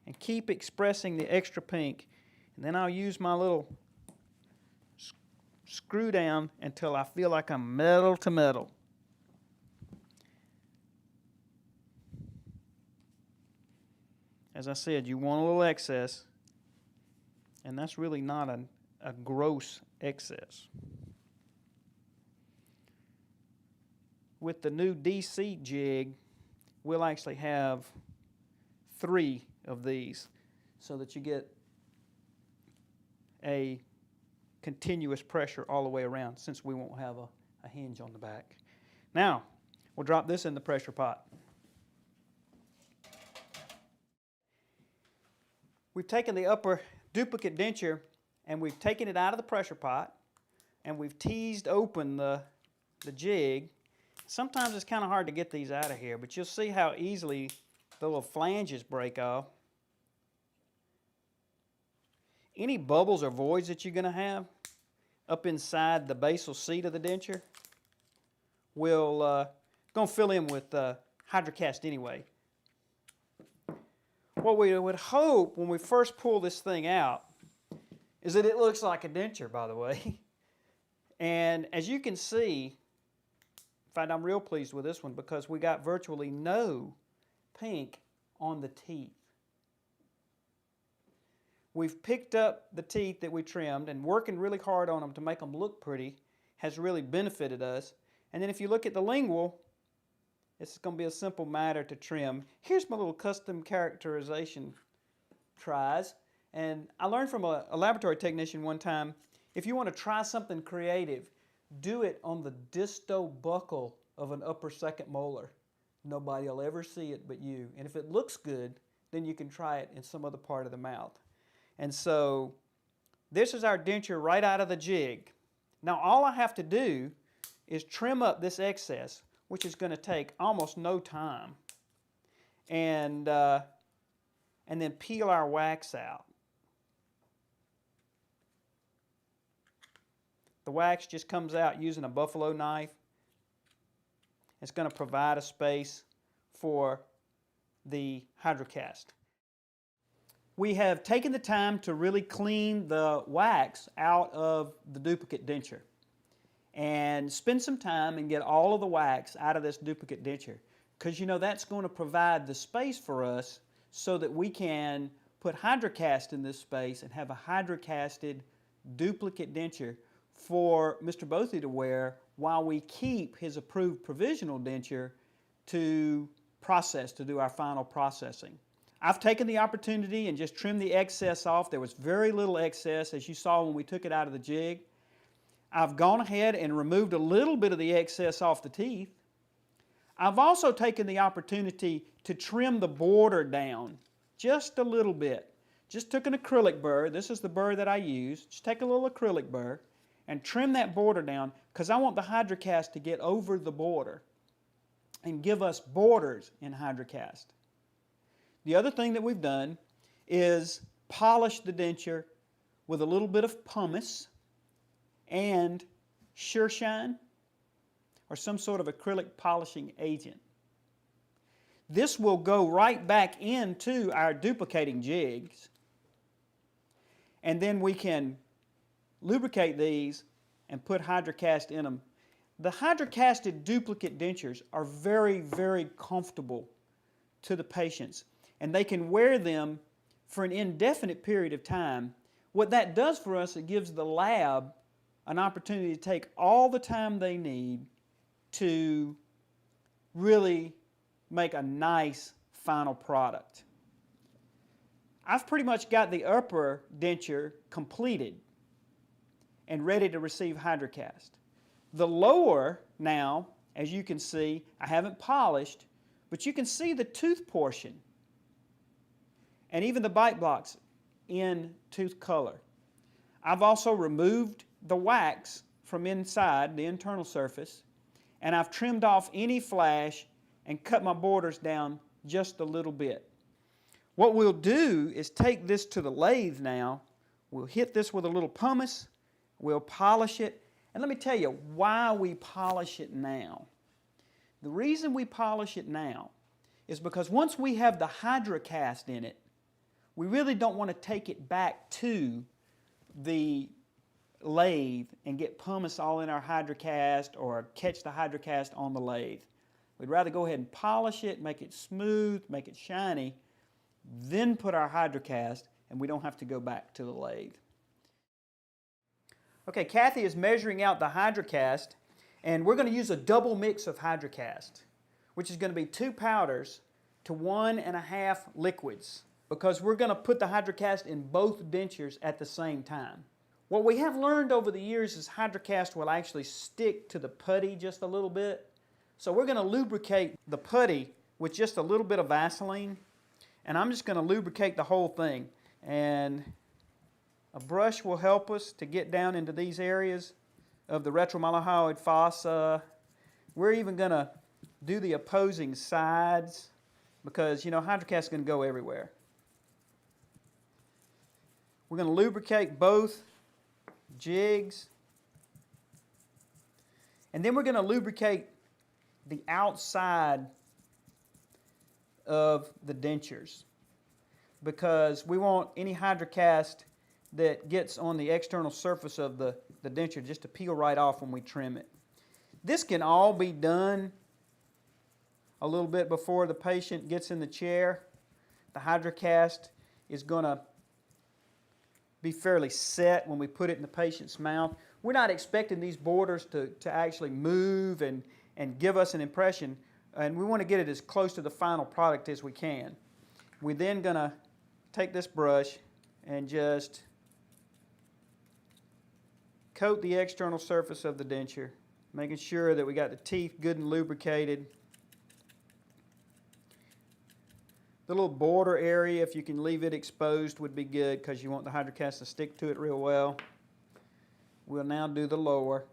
and keep expressing the extra pink. And then I'll use my little screw down until I feel like I'm metal to metal. As I said, you want a little excess, and that's really not a gross excess. With the new DC jig, we'll actually have 3 of these so that you get a continuous pressure all the way around, since we won't have a hinge on the back. Now, we'll drop this in the pressure pot. We've taken the upper duplicate denture and we've taken it out of the pressure pot and we've teased open the jig. Sometimes it's kind of hard to get these out of here, but you'll see how easily the little flanges break off. Any bubbles or voids that you're going to have up inside the basal seat of the denture will going to fill in with hydrocast anyway. What we would hope when we first pull this thing out is that it looks like a denture, by the way. And as you can see, in fact, I'm real pleased with this one because we got virtually no pink on the teeth. We've picked up the teeth that we trimmed, and working really hard on them to make them look pretty has really benefited us. And then if you look at the lingual, it's going to be a simple matter to trim. Here's my little custom characterization tries. And I learned from a laboratory technician one time, if you want to try something creative, do it on the distal buccal of an upper second molar. Nobody will ever see it but you. And if it looks good, then you can try it in some other part of the mouth. And so this is our denture right out of the jig. Now all I have to do is trim up this excess, which is going to take almost no time, and then peel our wax out. The wax just comes out using a buffalo knife. It's going to provide a space for the hydrocast. We have taken the time to really clean the wax out of the duplicate denture and spend some time and get all of the wax out of this duplicate denture, because you know that's going to provide the space for us so that we can put hydrocast in this space and have a hydrocasted duplicate denture for Mr. Bothy to wear while we keep his approved provisional denture to process, to do our final processing. I've taken the opportunity and just trimmed the excess off. There was very little excess, as you saw when we took it out of the jig. I've gone ahead and removed a little bit of the excess off the teeth. I've also taken the opportunity to trim the border down just a little bit. Just took an acrylic burr. This is the burr that I use. Just take a little acrylic burr and trim that border down, because I want the hydrocast to get over the border and give us borders in hydrocast. The other thing that we've done is polish the denture with a little bit of pumice and Sure Shine or some sort of acrylic polishing agent. This will go right back into our duplicating jigs, and then we can lubricate these and put hydrocast in them. The hydrocasted duplicate dentures are very, very comfortable to the patients, and they can wear them for an indefinite period of time. What that does for us, it gives the lab an opportunity to take all the time they need to really make a nice final product. I've pretty much got the upper denture completed and ready to receive hydrocast. The lower now, as you can see, I haven't polished, but you can see the tooth portion and even the bite blocks in tooth color. I've also removed the wax from inside the internal surface, and I've trimmed off any flash and cut my borders down just a little bit. What we'll do is take this to the lathe now. We'll hit this with a little pumice, we'll polish it, and let me tell you why we polish it now. The reason we polish it now is because once we have the hydrocast in it, we really don't want to take it back to the lathe and get pumice all in our hydrocast or catch the hydrocast on the lathe. We'd rather go ahead and polish it, make it smooth, make it shiny, then put our hydrocast, and we don't have to go back to the lathe. Okay, Kathy is measuring out the hydrocast, and we're going to use a double mix of hydrocast, which is going to be 2 powders to 1.5 liquids, because we're going to put the hydrocast in both dentures at the same time. What we have learned over the years is hydrocast will actually stick to the putty just a little bit. So we're going to lubricate the putty with just a little bit of Vaseline, and I'm just going to lubricate the whole thing. And a brush will help us to get down into these areas of the retromalleoid fossa. We're even going to do the opposing sides because, you know, hydrocast is going to go everywhere. We're going to lubricate both jigs, and then we're going to lubricate the outside of the dentures because we want any hydrocast that gets on the external surface of the denture just to peel right off when we trim it. This can all be done a little bit before the patient gets in the chair. The hydrocast is going to be fairly set when we put it in the patient's mouth. We're not expecting these borders to actually move and give us an impression, and we want to get it as close to the final product as we can. We're then going to take this brush and just coat the external surface of the denture, making sure that we got the teeth good and lubricated. The little border area, if you can leave it exposed, would be good because you want the hydrocast to stick to it real well. We'll now do the lower.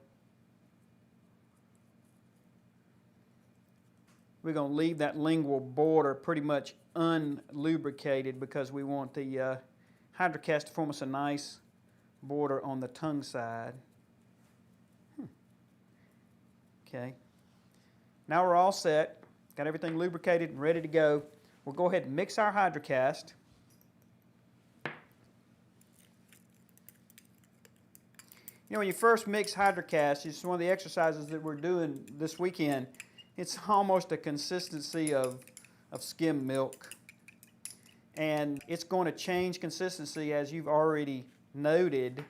We're going to leave that lingual border pretty much unlubricated because we want the hydrocast to form us a nice border on the tongue side. Okay. Now we're all set. Got everything lubricated and ready to go. We'll go ahead and mix our hydrocast. You know, when you first mix hydrocast, it's one of the exercises that we're doing this weekend. It's almost a consistency of skim milk. And it's going to change consistency, as you've already noted.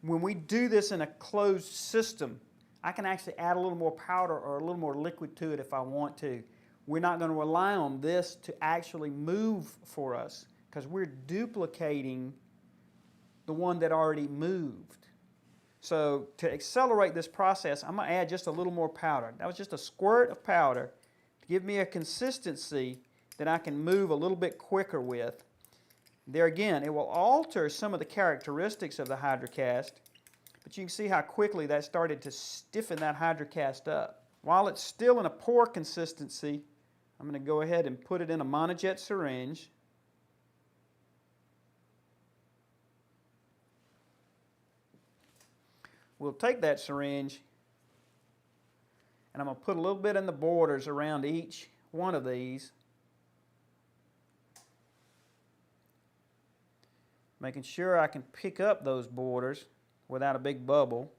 When we do this in a closed system, I can actually add a little more powder or a little more liquid to it if I want to. We're not going to rely on this to actually move for us because we're duplicating the one that already moved. So to accelerate this process, I'm going to add just a little more powder. That was just a squirt of powder to give me a consistency that I can move a little bit quicker with. There again, it will alter some of the characteristics of the hydrocast, but you can see how quickly that started to stiffen that hydrocast up. While it's still in a poor consistency, I'm going to go ahead and put it in a monojet syringe. We'll take that syringe and I'm going to put a little bit in the borders around each one of these, making sure I can pick up those borders without a big bubble.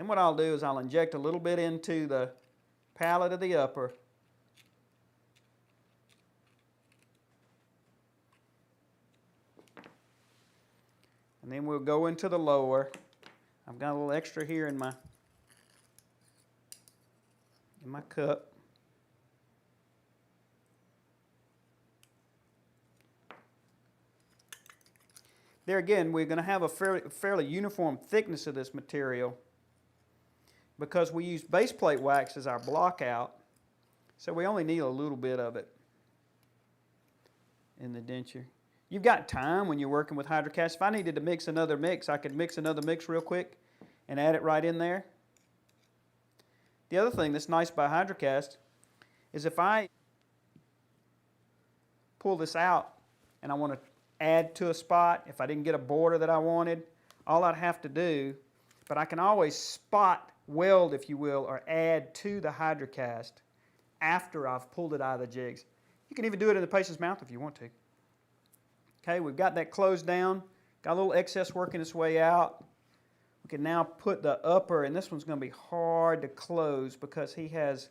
And what I'll do is I'll inject a little bit into the palate of the upper. And then we'll go into the lower. I've got a little extra here in my cup. There again, we're going to have a fairly uniform thickness of this material because we use base plate wax as our block out, so we only need a little bit of it in the denture. You've got time when you're working with hydrocast. If I needed to mix another mix, I could mix another mix real quick and add it right in there. The other thing that's nice about hydrocast is if I pull this out and I want to add to a spot, if I didn't get a border that I wanted, all I'd have to do, but I can always spot weld, if you will, or add to the hydrocast after I've pulled it out of the jigs. You can even do it in the patient's mouth if you want to. Okay, we've got that closed down, got a little excess working its way out. We can now put the upper, and this one's going to be hard to close because he has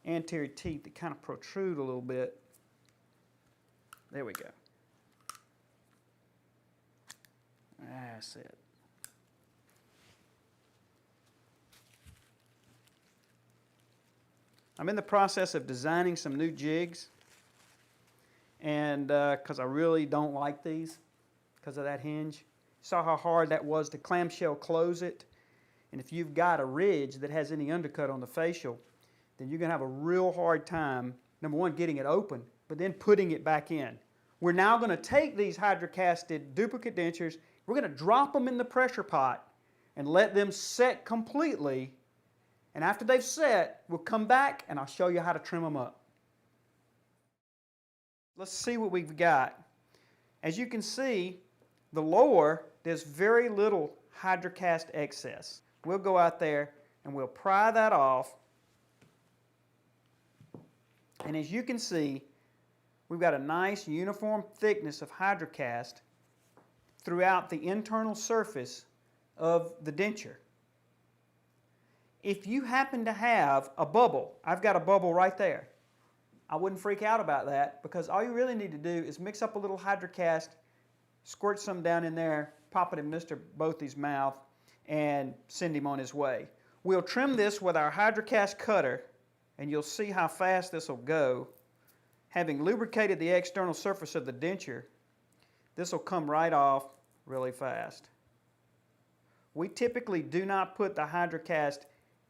anterior teeth that kind of protrude a little bit. There we go. That's it. I'm in the process of designing some new jigs, and because I really don't like these because of that hinge. Saw how hard that was to clamshell close it, and if you've got a ridge that has any undercut on the facial, then you're going to have a real hard time, number one, getting it open, but then putting it back in. We're now going to take these hydrocasted duplicate dentures, we're going to drop them in the pressure pot and let them set completely, and after they've set, we'll come back and I'll show you how to trim them up. Let's see what we've got. As you can see, the lower, there's very little hydrocast excess. We'll go out there and we'll pry that off. And as you can see, we've got a nice uniform thickness of hydrocast throughout the internal surface of the denture. If you happen to have a bubble, I've got a bubble right there, I wouldn't freak out about that because all you really need to do is mix up a little hydrocast, squirt some down in there, pop it in Mr. Bothy's mouth, and send him on his way. We'll trim this with our hydrocast cutter, and you'll see how fast this will go. Having lubricated the external surface of the denture, this will come right off really fast. We typically do not put the hydrocast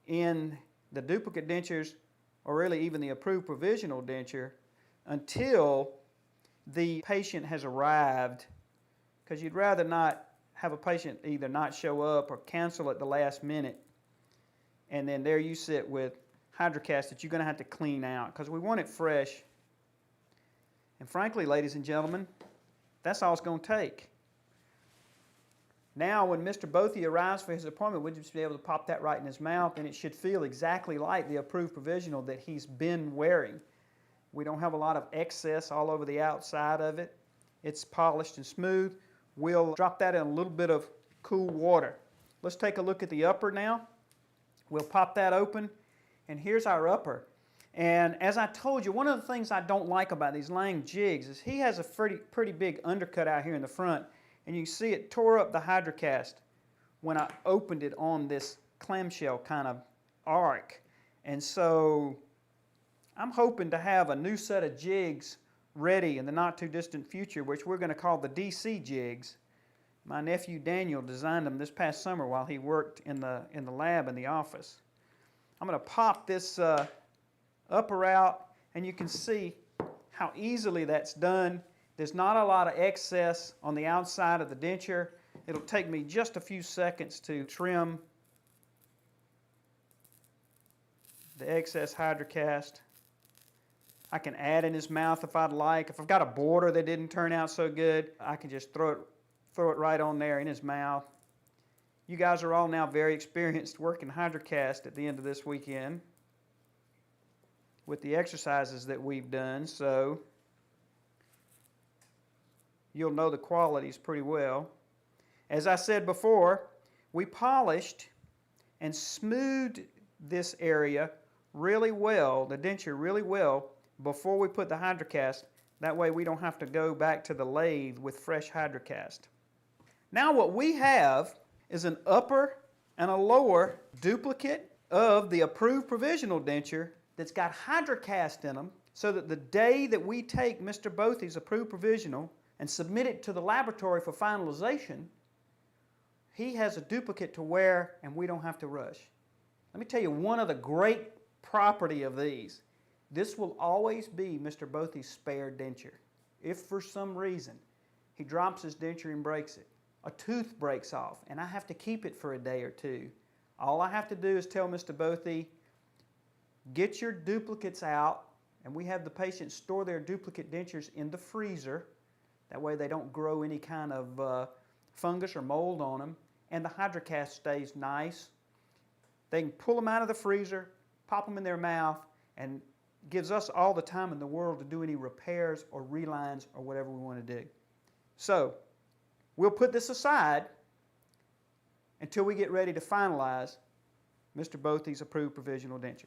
in the duplicate dentures or really even the approved provisional denture until the patient has arrived, because you'd rather not have a patient either not show up or cancel at the last minute, and then there you sit with hydrocast that you're going to have to clean out because we want it fresh. And frankly, ladies and gentlemen, that's all it's going to take. Now, when Mr. Bothy arrives for his appointment, we'll just be able to pop that right in his mouth, and it should feel exactly like the approved provisional that he's been wearing. We don't have a lot of excess all over the outside of it. It's polished and smooth. We'll drop that in a little bit of cool water. Let's take a look at the upper now. We'll pop that open, and here's our upper. And as I told you, one of the things I don't like about these Lang jigs is he has a pretty big undercut out here in the front, and you can see it tore up the hydrocast when I opened it on this clamshell kind of arc. And so I'm hoping to have a new set of jigs ready in the not too distant future, which we're going to call the DC jigs. My nephew Daniel designed them this past summer while he worked in the lab in the office. I'm going to pop this upper out, and you can see how easily that's done. There's not a lot of excess on the outside of the denture. It'll take me just a few seconds to trim the excess hydrocast. I can add in his mouth if I'd like. If I've got a border that didn't turn out so good, I can just throw it right on there in his mouth. You guys are all now very experienced working hydrocast at the end of this weekend with the exercises that we've done, so you'll know the qualities pretty well. As I said before, we polished and smooth this area really well, the denture really well, before we put the hydrocast. That way we don't have to go back to the lathe with fresh hydrocast. Now what we have is an upper and a lower duplicate of the approved provisional denture that's got hydrocast in them, so that the day that we take Mr. Bothy's approved provisional and submit it to the laboratory for finalization, he has a duplicate to wear and we don't have to rush. Let me tell you one of the great property of these. This will always be Mr. Bothy's spare denture. If for some reason he drops his denture and breaks it, a tooth breaks off, and I have to keep it for a day or two, all I have to do is tell Mr. Bothy, get your duplicates out, and we have the patient store their duplicate dentures in the freezer. That way they don't grow any kind of fungus or mold on them, and the hydrocast stays nice. They can pull them out of the freezer, pop them in their mouth, and gives us all the time in the world to do any repairs or relines or whatever we want to do. So we'll put this aside until we get ready to finalize Mr. Bothy's approved provisional denture.